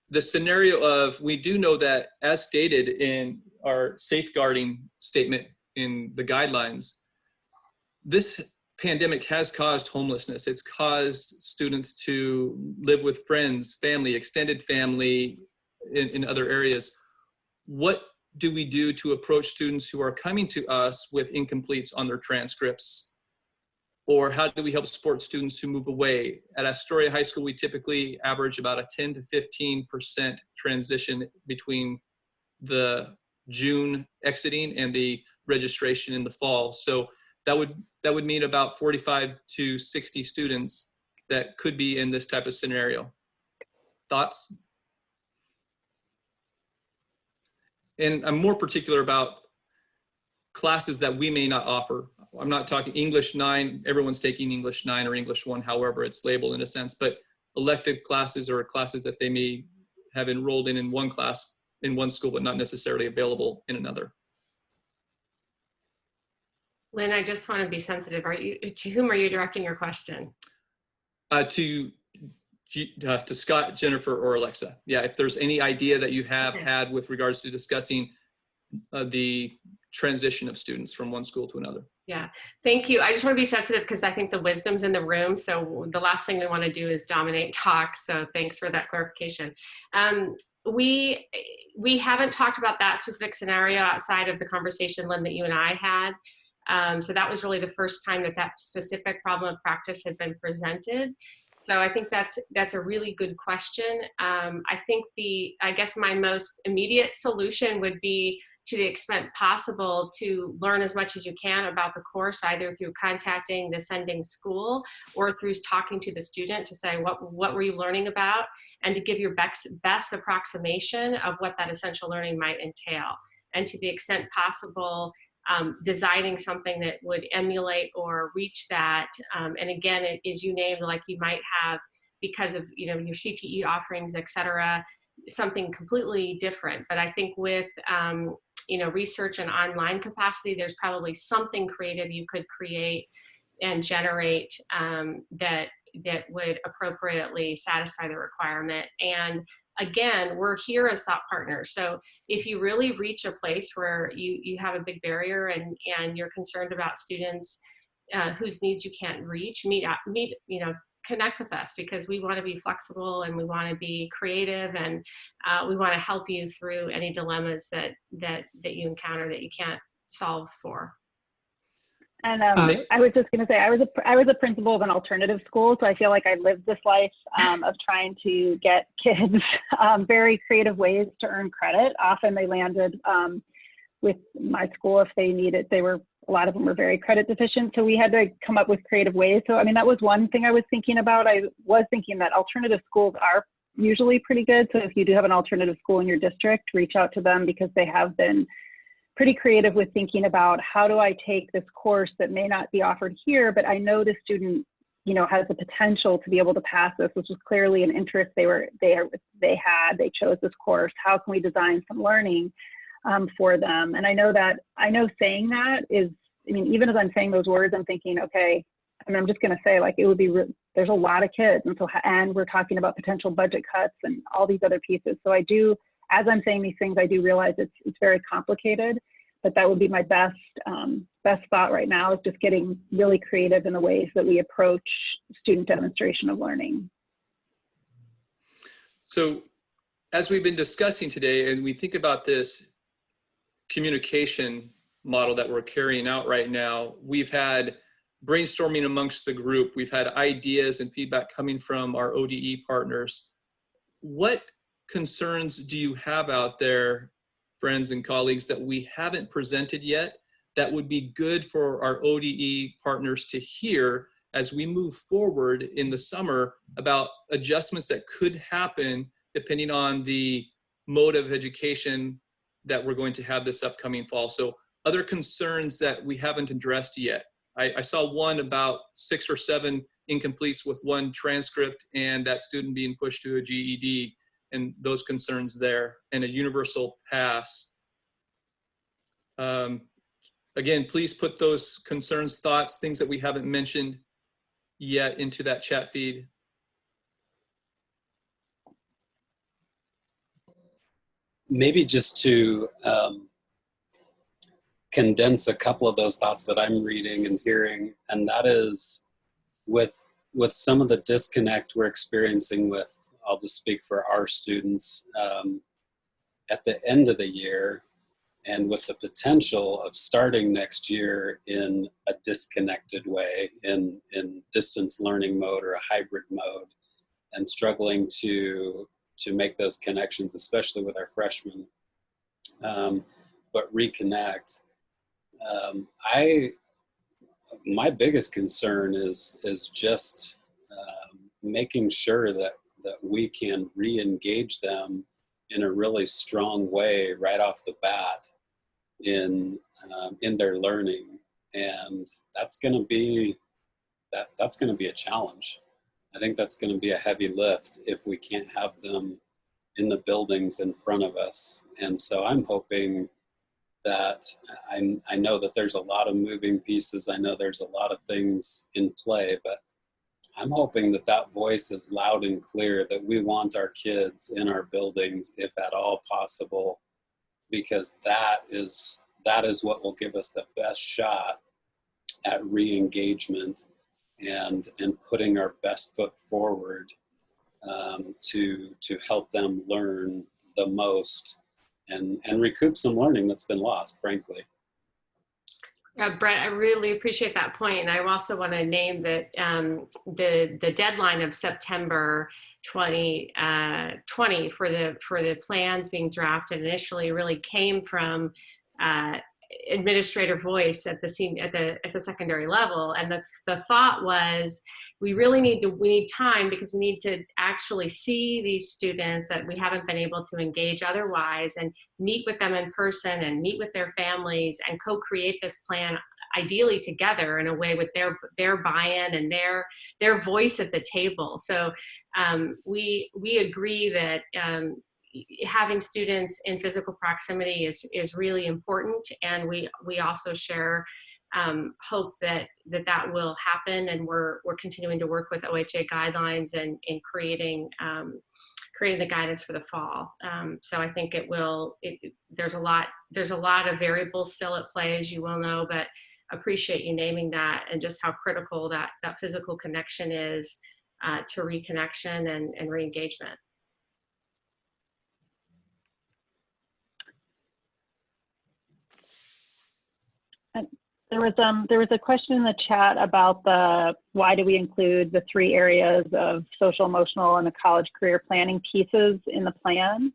The scenario of, we do know that as stated in our safeguarding statement in the guidelines, this pandemic has caused homelessness. It's caused students to live with friends, family, extended family in other areas. What do we do to approach students who are coming to us with incompletes on their transcripts? Or how do we help support students who move away? At Astoria High School, we typically average about a 10 to 15% transition between the June exiting and the registration in the fall. So that would mean about 45 to 60 students that could be in this type of scenario. Thoughts? And I'm more particular about classes that we may not offer. I'm not talking English 9, everyone's taking English 9 or English 1, however it's labeled in a sense, but elective classes or classes that they may have enrolled in one class in one school, but not necessarily available in another. Lynn, I just want to be sensitive. To whom are you directing your question? To Scott, Jennifer, or Alexa. Yeah, if there's any idea that you have had with regards to discussing the transition of students from one school to another. Yeah, thank you. I just want to be sensitive because I think the wisdom's in the room. So the last thing we want to do is dominate talk. So thanks for that clarification. We haven't talked about that specific scenario outside of the conversation, Lynn, that you and I had. So that was really the first time that specific problem of practice had been presented. So I think that's a really good question. I think I guess my most immediate solution would be, to the extent possible, to learn as much as you can about the course, either through contacting the sending school or through talking to the student to say, what were you learning about? And to give your best approximation of what that essential learning might entail. And to the extent possible, designing something that would emulate or reach that. And again, it is you named, like you might have, because of your CTE offerings, et cetera, something completely different. But I think with research and online capacity, there's probably something creative you could create and generate that would appropriately satisfy the requirement. And again, we're here as thought partners. So if you really reach a place where you have a big barrier and you're concerned about students whose needs you can't reach, connect with us, because we want to be flexible and we want to be creative, and we want to help you through any dilemmas that you encounter that you can't solve for. And I was just going to say, I was a principal of an alternative school, so I feel like I lived this life of trying to get kids very creative ways to earn credit. Often they landed with my school if they needed, a lot of them were very credit deficient. So we had to come up with creative ways. So, I mean, that was one thing I was thinking about. I was thinking that alternative schools are usually pretty good. So if you do have an alternative school in your district, reach out to them, because they have been pretty creative with thinking about, how do I take this course that may not be offered here, but I know the student, you know, has the potential to be able to pass this, which was clearly an interest they chose this course. How can we design some learning for them? And I know saying that is, I mean, even as I'm saying those words, I'm thinking, okay, I mean, I'm just going to say, like, it would be, there's a lot of kids. And we're talking about potential budget cuts and all these other pieces. So as I'm saying these things, I do realize it's very complicated, but that would be my best thought right now, is just getting really creative in the ways that we approach student demonstration of learning. So as we've been discussing today, and we think about this communication model that we're carrying out right now, we've had brainstorming amongst the group. We've had ideas and feedback coming from our ODE partners. What concerns do you have out there, friends and colleagues, that we haven't presented yet that would be good for our ODE partners to hear as we move forward in the summer about adjustments that could happen depending on the mode of education that we're going to have this upcoming fall? So other concerns that we haven't addressed yet. I saw one about 6 or 7 incompletes with one transcript and that student being pushed to a GED, and those concerns there, and a universal pass. Again, please put those concerns, thoughts, things that we haven't mentioned yet into that chat feed. Maybe just to condense a couple of those thoughts that I'm reading and hearing, and that is with some of the disconnect we're experiencing with, I'll just speak for our students, at the end of the year, and with the potential of starting next year in a disconnected way, in distance learning mode or a hybrid mode, and struggling to make those connections, especially with our freshmen, but reconnect. My biggest concern is just making sure that we can re-engage them in a really strong way right off the bat in their learning, and that's going to be a challenge. I think that's going to be a heavy lift if we can't have them in the buildings in front of us. And so I'm hoping that I know that there's a lot of moving pieces. I know there's a lot of things in play, but I'm hoping that voice is loud and clear, that we want our kids in our buildings if at all possible, because that is what will give us the best shot at re-engagement and putting our best foot forward to help them learn the most and recoup some learning that's been lost, frankly. Brett, I really appreciate that point. And I also want to name that the deadline of September 2020 for the plans being drafted initially really came from administrator voice at the secondary level. And the thought was, we need time, because we need to actually see these students that we haven't been able to engage otherwise, and meet with them in person and meet with their families and co-create this plan, ideally together in a way with their buy-in and their voice at the table. So we agree that having students in physical proximity is really important, and we also share hope that will happen, and we're continuing to work with OHA guidelines and in creating the guidance for the fall. So I think there's a lot of variables still at play, as you well know, but appreciate you naming that, and just how critical that physical connection is to reconnection and re-engagement. There was a question in the chat about why do we include the 3 areas of social, emotional, and the college career planning pieces in the plan.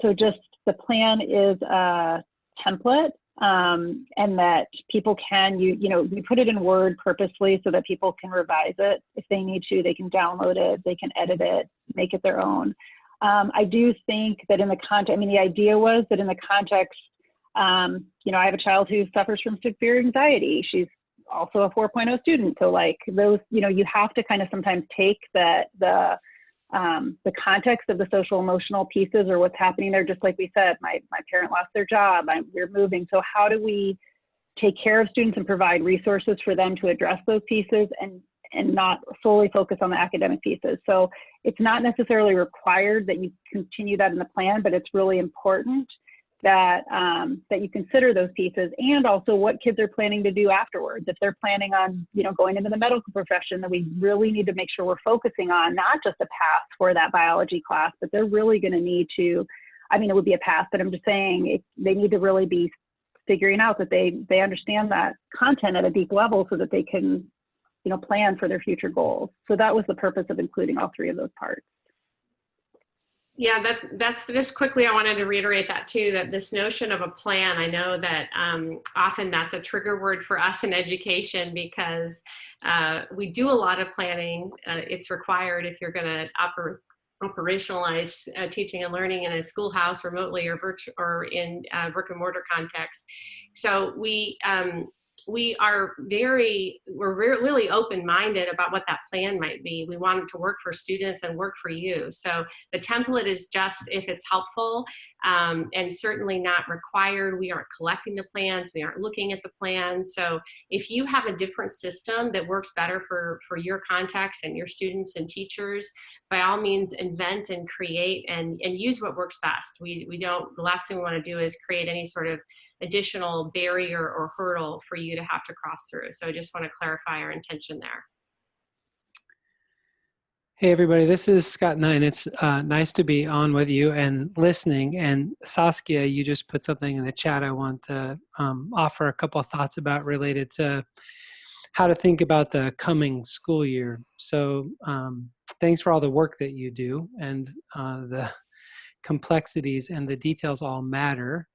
So just the plan is template, and that people can, we put it in Word purposely so that people can revise it if they need to. They can download it, they can edit it, make it their own. I do think that in the context, the idea was that in the context, I have a child who suffers from severe anxiety. She's also a 4.0 student. So like those, you have to kind of sometimes take the context of the social emotional pieces or what's happening there. Just like we said, my parent lost their job, we're moving. So how do we take care of students and provide resources for them to address those pieces and not solely focus on the academic pieces? So it's not necessarily required that you continue that in the plan, but it's really important that that you consider those pieces, and also what kids are planning to do afterwards. If they're planning on going into the medical profession, then we really need to make sure we're focusing on not just a pass for that biology class, but they're really going to need to, it would be a pass, but I'm just saying they need to really be figuring out that they understand that content at a deep level so that they can plan for their future goals. So that was the purpose of including all three of those parts. Yeah, that's just quickly, I wanted to reiterate that too, that this notion of a plan, I know that often that's a trigger word for us in education because we do a lot of planning. It's required if you're going to operationalize teaching and learning in a schoolhouse remotely or virtual or in brick and mortar context. So we're really open-minded about what that plan might be. We want it to work for students and work for you. So the template is just if it's helpful and certainly not required. We aren't collecting the plans. We aren't looking at the plans. So if you have a different system that works better for your context and your students and teachers, by all means invent and create and use what works best. The last thing we want to do is create any sort of additional barrier or hurdle for you to have to cross through. So I just want to clarify our intention there. Hey everybody, this is Scott Nine. It's nice to be on with you and listening. And Saskia, you just put something in the chat I want to offer a couple of thoughts about related to how to think about the coming school year. So thanks for all the work that you do, and the complexities and the details all matter.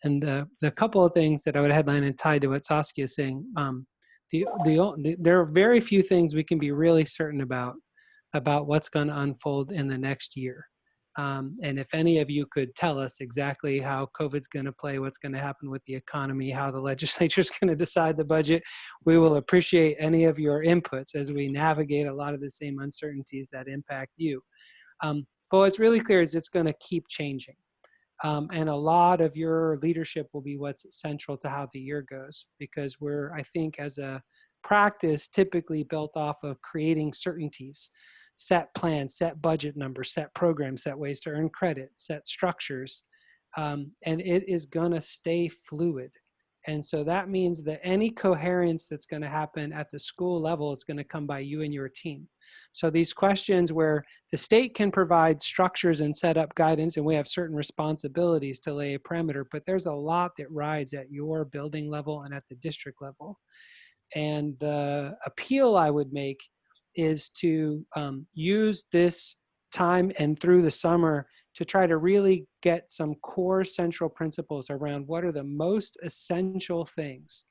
And the couple of things that I would headline and tie to what Saskia is saying, there are very few things we can be really certain about what's going to unfold in the next year. And if any of you could tell us exactly how COVID's going to play, what's going to happen with the economy, how the legislature is going to decide the budget, we will appreciate any of your inputs as we navigate a lot of the same uncertainties that impact you. But what's really clear is it's going to keep changing. And a lot of your leadership will be what's central to how the year goes, because we're, I think, as a practice, typically built off of creating certainties, set plans, set budget numbers, set programs, set ways to earn credit, set structures, and it is going to stay fluid. And so that means that any coherence that's going to happen at the school level is going to come by you and your team. So these questions where the state can provide structures and set up guidance, and we have certain responsibilities to lay a parameter, but there's a lot that rides at your building level and at the district level. And the appeal I would make is to use this time and through the summer to try to really get some core central principles around what are the most essential things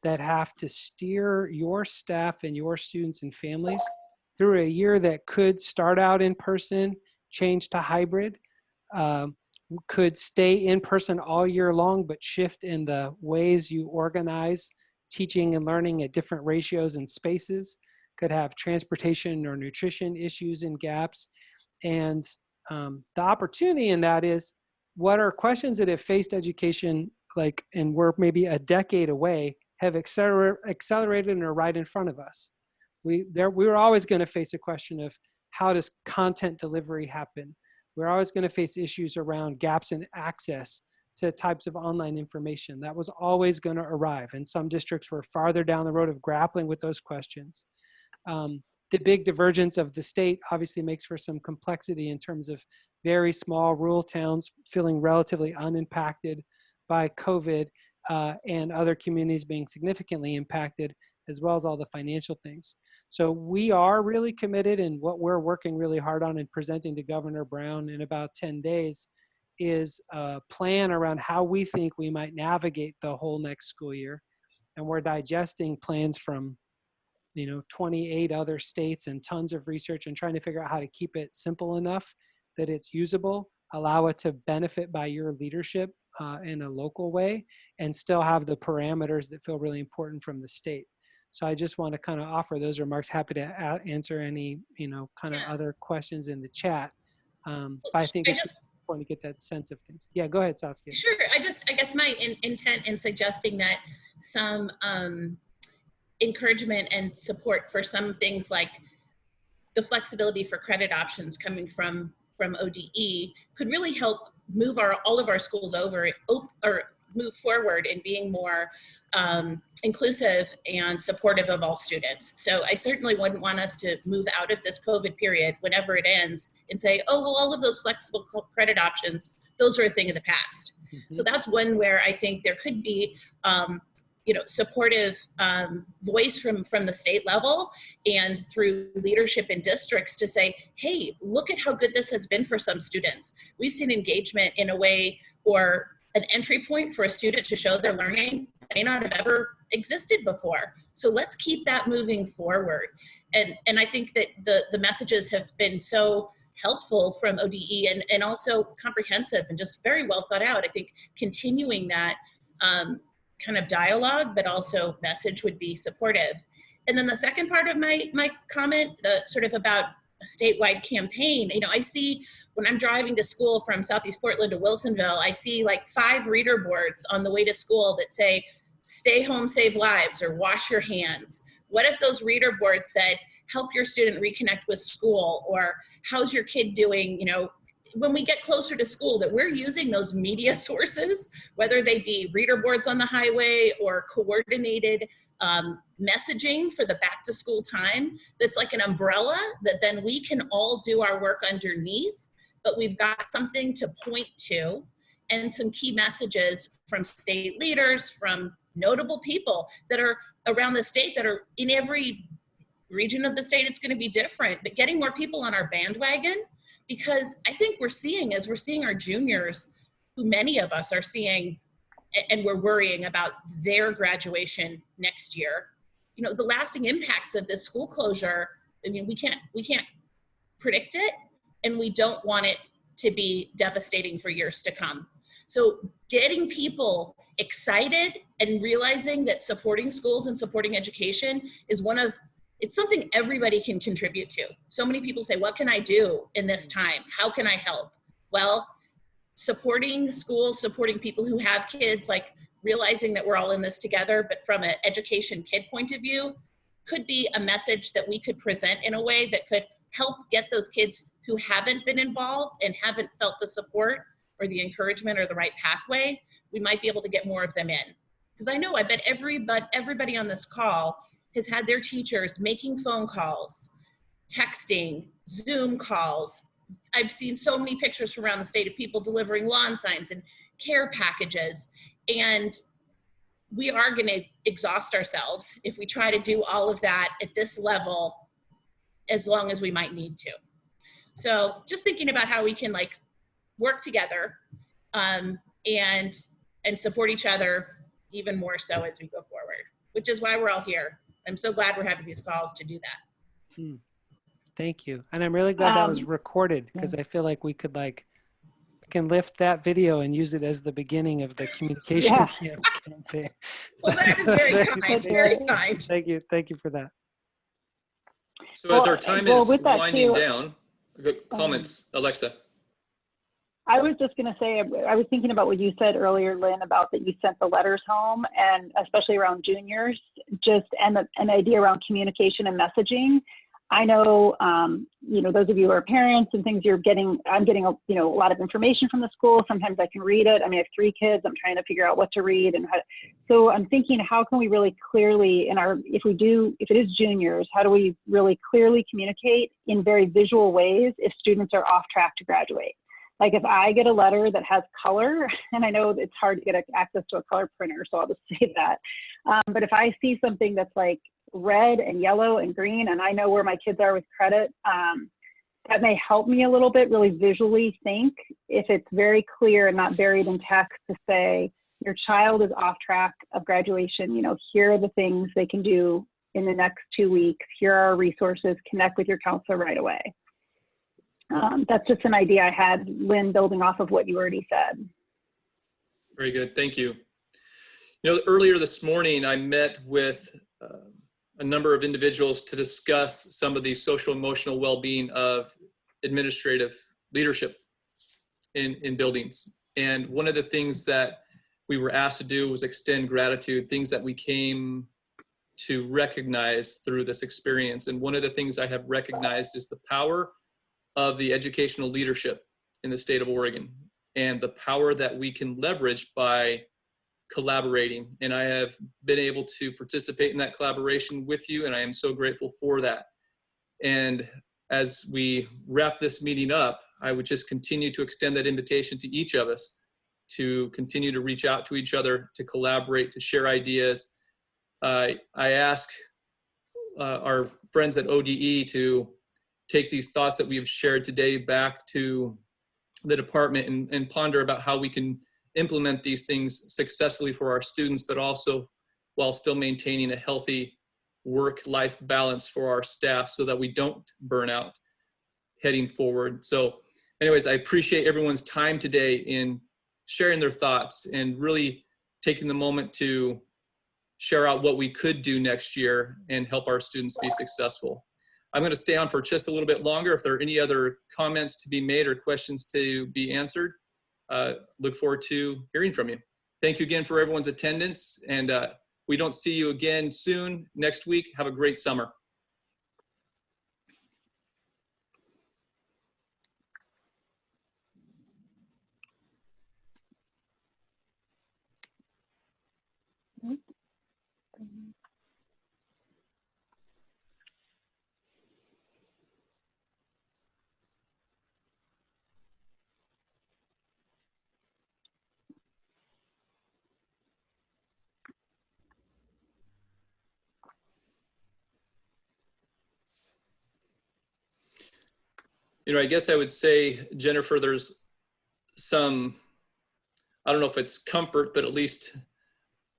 that have to steer your staff and your students and families through a year that could start out in person, change to hybrid, could stay in person all year long, but shift in the ways you organize teaching and learning at different ratios and spaces, could have transportation or nutrition issues and gaps. And the opportunity in that is, what are questions that have faced education, like, and we're maybe a decade away, have accelerated and are right in front of us. We were always going to face a question of how does content delivery happen? We're always going to face issues around gaps in access to types of online information. That was always going to arrive. And some districts were farther down the road of grappling with those questions. The big divergence of the state obviously makes for some complexity in terms of very small rural towns feeling relatively unimpacted by COVID, and other communities being significantly impacted, as well as all the financial things. So we are really committed, and what we're working really hard on and presenting to Governor Brown in about 10 days is a plan around how we think we might navigate the whole next school year. And we're digesting plans from 28 other states and tons of research and trying to figure out how to keep it simple enough that it's usable, allow it to benefit by your leadership in a local way, and still have the parameters that feel really important from the state. So I just want to kind of offer those remarks. Happy to answer any, kind of other questions in the chat. But I think it's just important to get that sense of things. Yeah, go ahead, Saskia. Sure. I guess my intent in suggesting that some encouragement and support for some things like the flexibility for credit options coming from ODE could really help move all of our schools over or move forward in being more inclusive and supportive of all students. So I certainly wouldn't want us to move out of this COVID period whenever it ends and say, oh, well, all of those flexible credit options, those are a thing of the past. Mm-hmm. So that's one where I think there could be supportive voice from the state level and through leadership in districts to say, hey, look at how good this has been for some students. We've seen engagement in a way or an entry point for a student to show their learning that may not have ever existed before. So let's keep that moving forward. And I think that the messages have been so helpful from ODE and also comprehensive and just very well thought out. I think continuing that kind of dialogue, but also message would be supportive. And then the second part of my comment, the sort of about a statewide campaign, I see when I'm driving to school from Southeast Portland to Wilsonville, I see like 5 reader boards on the way to school that say, stay home, save lives, or wash your hands. What if those reader boards said, help your student reconnect with school, or how's your kid doing, when we get closer to school, that we're using those media sources, whether they be reader boards on the highway or coordinated messaging for the back to school time, that's like an umbrella that then we can all do our work underneath, but we've got something to point to and some key messages from state leaders, from notable people that are around the state, that are in every region of the state. It's going to be different, but getting more people on our bandwagon, because I think we're seeing our juniors, who many of us are seeing, and we're worrying about their graduation next year, the lasting impacts of this school closure. I mean, we can't predict it, and we don't want it to be devastating for years to come. So getting people excited and realizing that supporting schools and supporting education is it's something everybody can contribute to. So many people say, what can I do in this time? How can I help? Well, supporting schools, supporting people who have kids, like realizing that we're all in this together, but from an education kid point of view, could be a message that we could present in a way that could help get those kids who haven't been involved and haven't felt the support or the encouragement or the right pathway. We might be able to get more of them in. Because I bet everybody on this call has had their teachers making phone calls, texting, Zoom calls. I've seen so many pictures from around the state of people delivering lawn signs and care packages. And we are going to exhaust ourselves if we try to do all of that at this level, as long as we might need to. So just thinking about how we can work together and support each other even more so as we go forward, which is why we're all here. I'm so glad we're having these calls to do that. Thank you. And I'm really glad that was recorded, because I feel like we can lift that video and use it as the beginning of the communication campaign. Well, that is very kind, very kind. Thank you. Thank you for that. So as our time is winding down, comments, Alexa. I was just going to say, I was thinking about what you said earlier, Lynn, about that you sent the letters home, and especially around juniors, and an idea around communication and messaging. I know, those of you who are parents and things, I'm getting a lot of information from the school. Sometimes I can read it. I mean, I have 3 kids. I'm trying to figure out what to read so I'm thinking, how can we really clearly if it is juniors, how do we really clearly communicate in very visual ways if students are off track to graduate? Like if I get a letter that has color, and I know it's hard to get access to a color printer, so I'll just say that. But if I see something that's like red and yellow and green, and I know where my kids are with credit, that may help me a little bit really visually think, if it's very clear and not buried in text, to say your child is off track of graduation, you know, here are the things they can do in the next 2 weeks. Here are our resources. Connect with your counselor right away. That's just an idea I had, Lynn, building off of what you already said. Very good. Thank you. You know, earlier this morning, I met with a number of individuals to discuss some of the social emotional well-being of administrative leadership in buildings. And one of the things that we were asked to do was extend gratitude, things that we came to recognize through this experience. And one of the things I have recognized is the power of the educational leadership in the state of Oregon, and the power that we can leverage by collaborating. And I have been able to participate in that collaboration with you, and I am so grateful for that. And as we wrap this meeting up, I would just continue to extend that invitation to each of us to continue to reach out to each other, to collaborate, to share ideas. I ask our friends at ODE to take these thoughts that we have shared today back to the department and ponder about how we can implement these things successfully for our students, but also while still maintaining a healthy work-life balance for our staff so that we don't burn out heading forward. So anyways, I appreciate everyone's time today in sharing their thoughts and really taking the moment to share out what we could do next year and help our students be successful. I'm going to stay on for just a little bit longer. If there are any other comments to be made or questions to be answered, look forward to hearing from you. Thank you again for everyone's attendance, and we don't see you again soon next week. Have a great summer. You know, I guess I would say, Jennifer, there's some, I don't know if it's comfort, but at least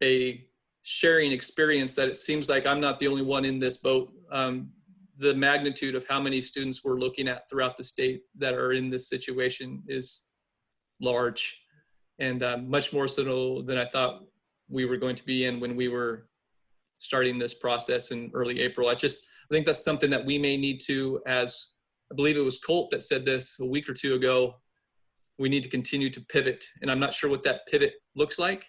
a sharing experience that it seems like I'm not the only one in this boat. The magnitude of how many students we're looking at throughout the state that are in this situation is large, and much more so than I thought we were going to be in when we were starting this process in early April. I think that's something that we may need to, as I believe it was Colt that said this a week or two ago, we need to continue to pivot. And I'm not sure what that pivot looks like,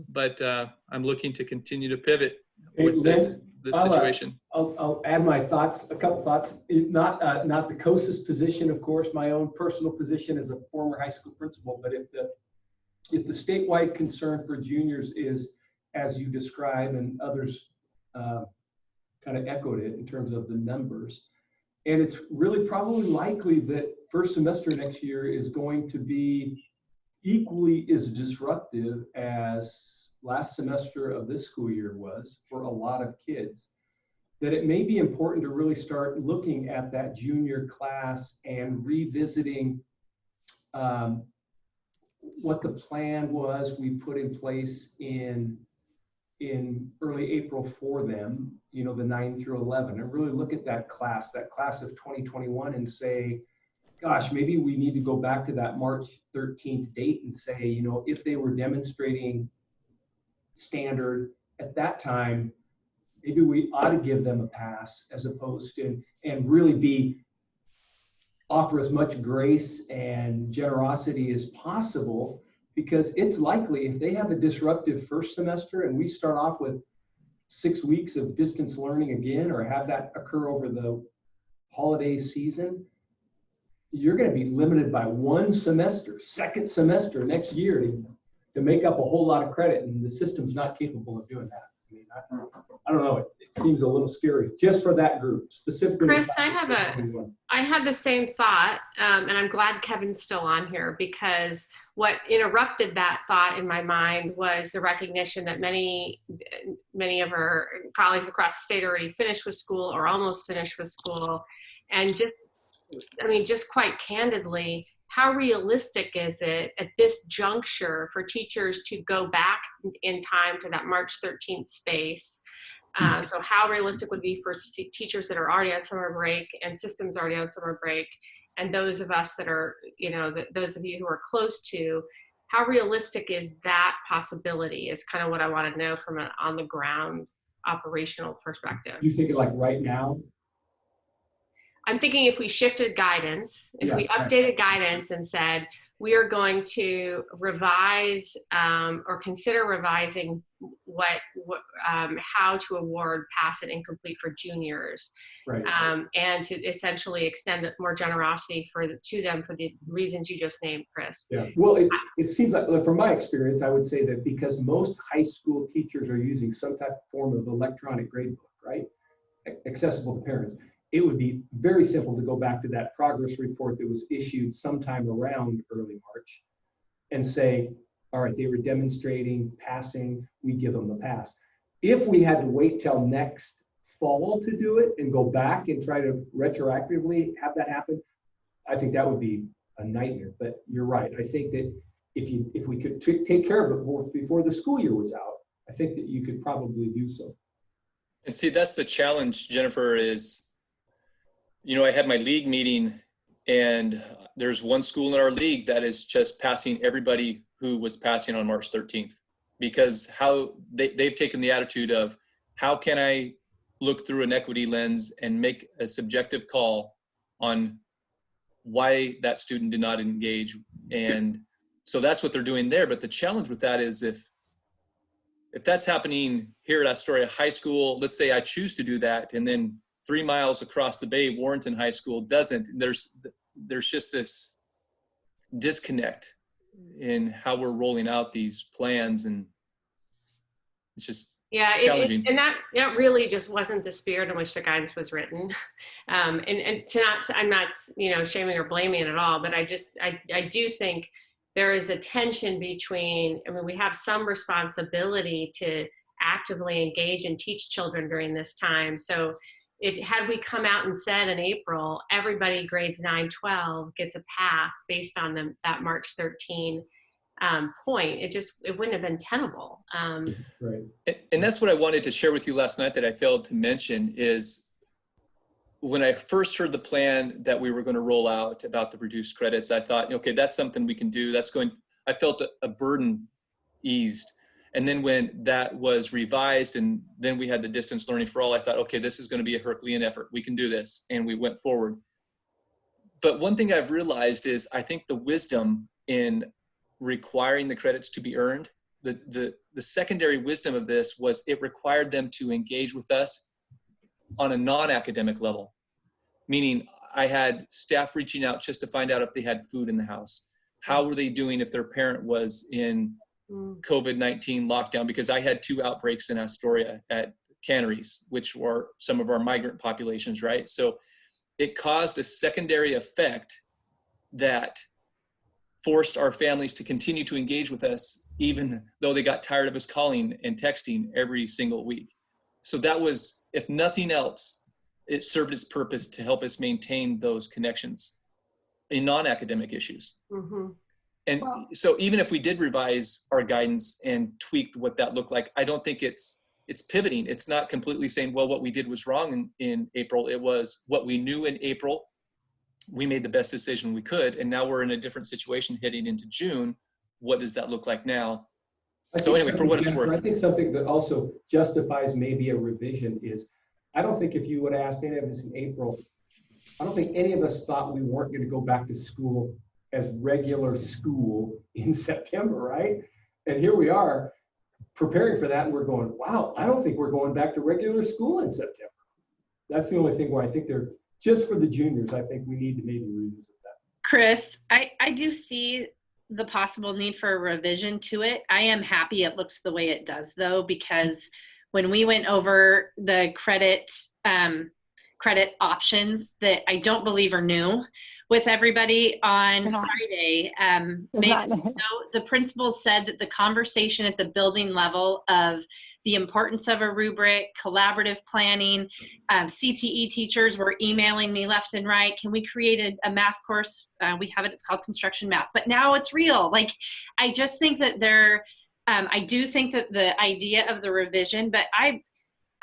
but I'm looking to continue to pivot with this situation. I'll add my thoughts, a couple thoughts. Not the COSA's position, of course, my own personal position as a former high school principal, but if the statewide concern for juniors is, as you describe, and others kind of echoed it in terms of the numbers, and it's really probably likely that first semester next year is going to be equally as disruptive as last semester of this school year was for a lot of kids, that it may be important to really start looking at that junior class and revisiting what the plan was we put in place in early April for them, you know, the 9 through 11, and really look at that class of 2021 and say, gosh, maybe we need to go back to that March 13th date and say, you know, if they were demonstrating standard at that time, maybe we ought to give them a pass, as opposed to, and really offer as much grace and generosity as possible, because it's likely if they have a disruptive first semester and we start off with 6 weeks of distance learning again, or have that occur over the holiday season, you're going to be limited by one semester, second semester next year to make up a whole lot of credit, and the system's not capable of doing that. I mean, I don't know, it seems a little scary just for that group specifically. Chris, I had the same thought, and I'm glad Kevin's still on here, because what interrupted that thought in my mind was the recognition that many of our colleagues across the state already finished with school or almost finished with school, and just I mean, just quite candidly, how realistic is it at this juncture for teachers to go back in time to that March 13th space? So how realistic would it be for teachers that are already on summer break and systems already on summer break, and those of us that are, you know, those of you who are close to, how realistic is that possibility is kind of what I want to know from an on the ground operational perspective. You thinking like right now? I'm thinking if we shifted guidance, if we updated guidance and said, we are going to revise or consider revising how to award pass and incomplete for juniors, Right. And to essentially extend more generosity to them for the reasons you just named, Chris. Yeah, well, it seems like from my experience, I would say that because most high school teachers are using some type of form of electronic gradebook, right, accessible to parents, it would be very simple to go back to that progress report that was issued sometime around early March and say, all right, they were demonstrating passing, we give them the pass. If we had to wait till next fall to do it and go back and try to retroactively have that happen, I think that would be a nightmare. But you're right. I think that if we could take care of it before the school year was out, I think that you could probably do so. And see, that's the challenge, Jennifer, is, you know, I had my league meeting and there's one school in our league that is just passing everybody who was passing on March 13th, because how they've taken the attitude of, how can I look through an equity lens and make a subjective call on why that student did not engage. And so that's what they're doing there. But the challenge with that is if that's happening here at Astoria High School, let's say I choose to do that, and then 3 miles across the bay, Warrenton High School doesn't, there's just this disconnect in how we're rolling out these plans, and it's just challenging. And that really just wasn't the spirit in which the guidance was written. I'm not, you know, shaming or blaming it at all, but I do think there is a tension between, I mean, we have some responsibility to actively engage and teach children during this time. So had we come out and said in April, everybody grades 9-12 gets a pass based on that March 13 point, it wouldn't have been tenable. Right. And that's what I wanted to share with you last night that I failed to mention is, when I first heard the plan that we were going to roll out about the reduced credits, I thought, okay, that's something we can do. I felt a burden eased. And then when that was revised and then we had the distance learning for all, I thought, okay, this is going to be a Herculean effort. We can do this. And we went forward. But one thing I've realized is I think the wisdom in requiring the credits to be earned, the secondary wisdom of this was it required them to engage with us on a non-academic level. Meaning I had staff reaching out just to find out if they had food in the house. How were they doing if their parent was in COVID-19 lockdown? Because I had 2 outbreaks in Astoria at canneries, which were some of our migrant populations, right? So it caused a secondary effect that forced our families to continue to engage with us, even though they got tired of us calling and texting every single week. So that was, if nothing else, it served its purpose to help us maintain those connections in non-academic issues. Mm-hmm. And so even if we did revise our guidance and tweak what that looked like, I don't think it's pivoting. It's not completely saying, well, what we did was wrong in April. It was what we knew in April. We made the best decision we could. And now we're in a different situation heading into June. What does that look like now? So anyway, for what it's worth. I think something that also justifies maybe a revision is, I don't think if you would have asked any of us in April, I don't think any of us thought we weren't going to go back to school as regular school in September, right? And here we are preparing for that, and we're going, wow, I don't think we're going back to regular school in September. That's the only thing where I think just for the juniors, I think we need to maybe revisit that. Chris, I do see the possible need for a revision to it. I am happy it looks the way it does, though, because when we went over the credit credit options that I don't believe are new with everybody on Friday. The principal said that the conversation at the building level of the importance of a rubric, collaborative planning, CTE teachers were emailing me left and right. Can we create a math course? We have it, it's called construction math, but now it's real. Like, I just think that I do think that the idea of the revision, but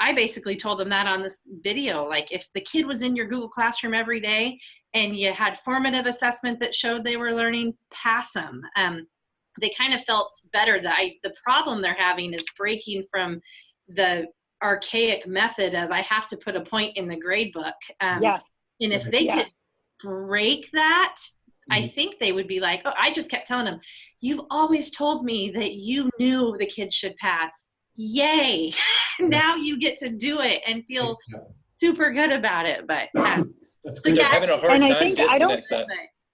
I basically told them that on this video, like if the kid was in your Google Classroom every day and you had formative assessment that showed they were learning, pass them. They kind of felt better. The problem they're having is breaking from the archaic method of I have to put a point in the grade book. And if they could break that, I think they would be like, oh, I just kept telling them, you've always told me that you knew the kids should pass. Yay. Now you get to do it and feel super good about it. But they're having a hard time disconnect that.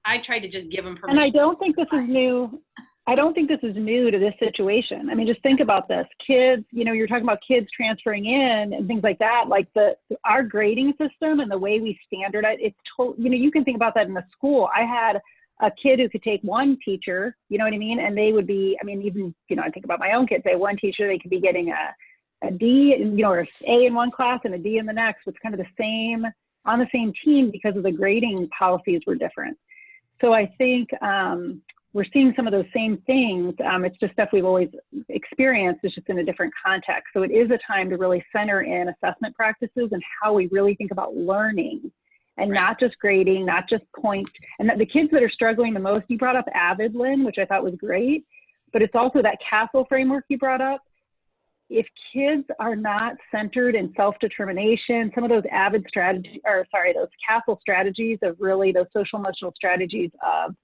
I tried to just give them permission. And I don't think this is new. I don't think this is new to this situation. I mean, just think about this. Kids, you're talking about kids transferring in and things like that. Like our grading system and the way we standardize, it's you can think about that in the school. I had a kid who could take one teacher, you know what I mean? And they would be, I mean, even, I think about my own kids, they had one teacher, they could be getting a D, or an A in one class and a D in the next, which kind of on the same team because of the grading policies were different. So I think we're seeing some of those same things. It's just stuff we've always experienced, it's just in a different context. So it is a time to really center in assessment practices and how we really think about learning. And not just grading, not just points. And the kids that are struggling the most, you brought up AVID, Lynn, which I thought was great, but it's also that CASEL framework you brought up. If kids are not centered in self-determination, some of those AVID strategies, those CASEL strategies of really those social emotional strategies of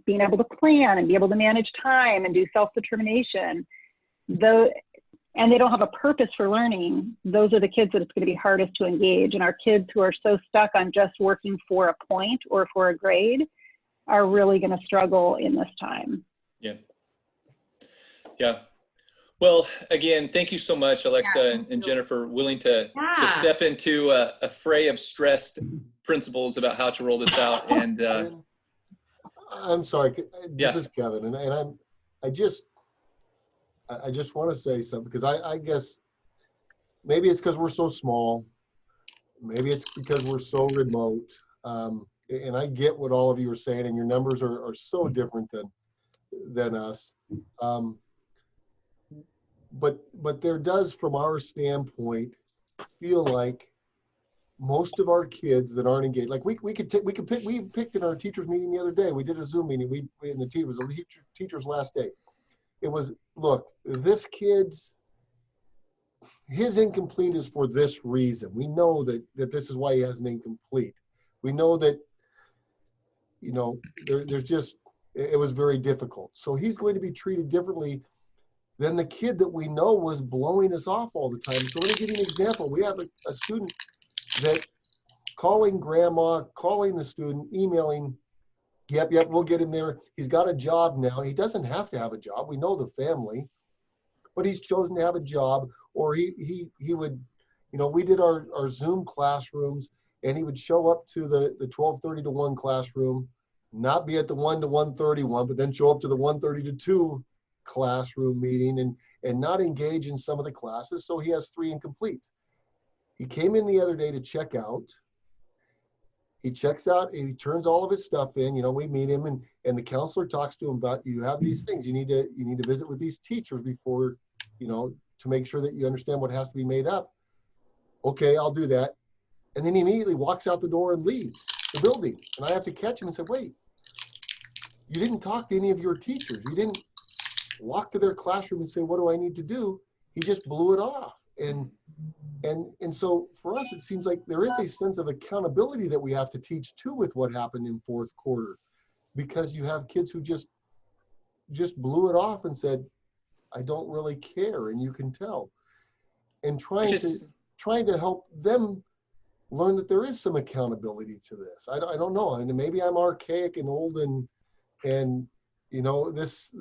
being able to plan and be able to manage time and do self-determination, and they don't have a purpose for learning, those are the kids that it's going to be hardest to engage. And our kids who are so stuck on just working for a point or for a grade are really going to struggle in this time. Yeah. Well, again, thank you so much, Alexa and Jennifer, willing to step into a fray of stressed principals about how to roll this out. And I'm sorry, this is Kevin, and I just want to say something, because I guess maybe it's because we're so small, maybe it's because we're so remote, and I get what all of you are saying, and your numbers are so different than us. But there does, from our standpoint, feel like most of our kids that aren't engaged, like we picked in our teachers meeting the other day. We did a Zoom meeting. It was a teacher's last day. It was, look, this his incomplete is for this reason. We know that this is why he has an incomplete. We know that, there's just, it was very difficult. So he's going to be treated differently than the kid that we know was blowing us off all the time. So let me give you an example. We have a student that calling grandma, calling the student, emailing, yep, we'll get him there. He's got a job now. He doesn't have to have a job. We know the family, but he's chosen to have a job. Or he would, we did our Zoom classrooms, and he would show up to the 12:30 to 1 classroom, not be at the 1 to 1:31, but then show up to the 1:30 to 2 classroom meeting and not engage in some of the classes. So he has 3 incompletes. He came in the other day to check out. He checks out and he turns all of his stuff in. We meet him and the counselor talks to him about, you have these things. You need to visit with these teachers before, to make sure that you understand what has to be made up. Okay, I'll do that. And then he immediately walks out the door and leaves the building. And I have to catch him and say, wait, you didn't talk to any of your teachers. You didn't walk to their classroom and say, what do I need to do? He just blew it off. And so for us, it seems like there is a sense of accountability that we have to teach too with what happened in fourth quarter, because you have kids who just blew it off and said, I don't really care, and you can tell. And trying to help them learn that there is some accountability to this. I don't know, and maybe I'm archaic and old and this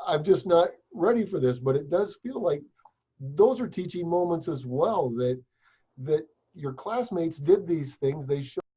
I'm just not ready for this, but it does feel like those are teaching moments as well, that your classmates did these things. They showed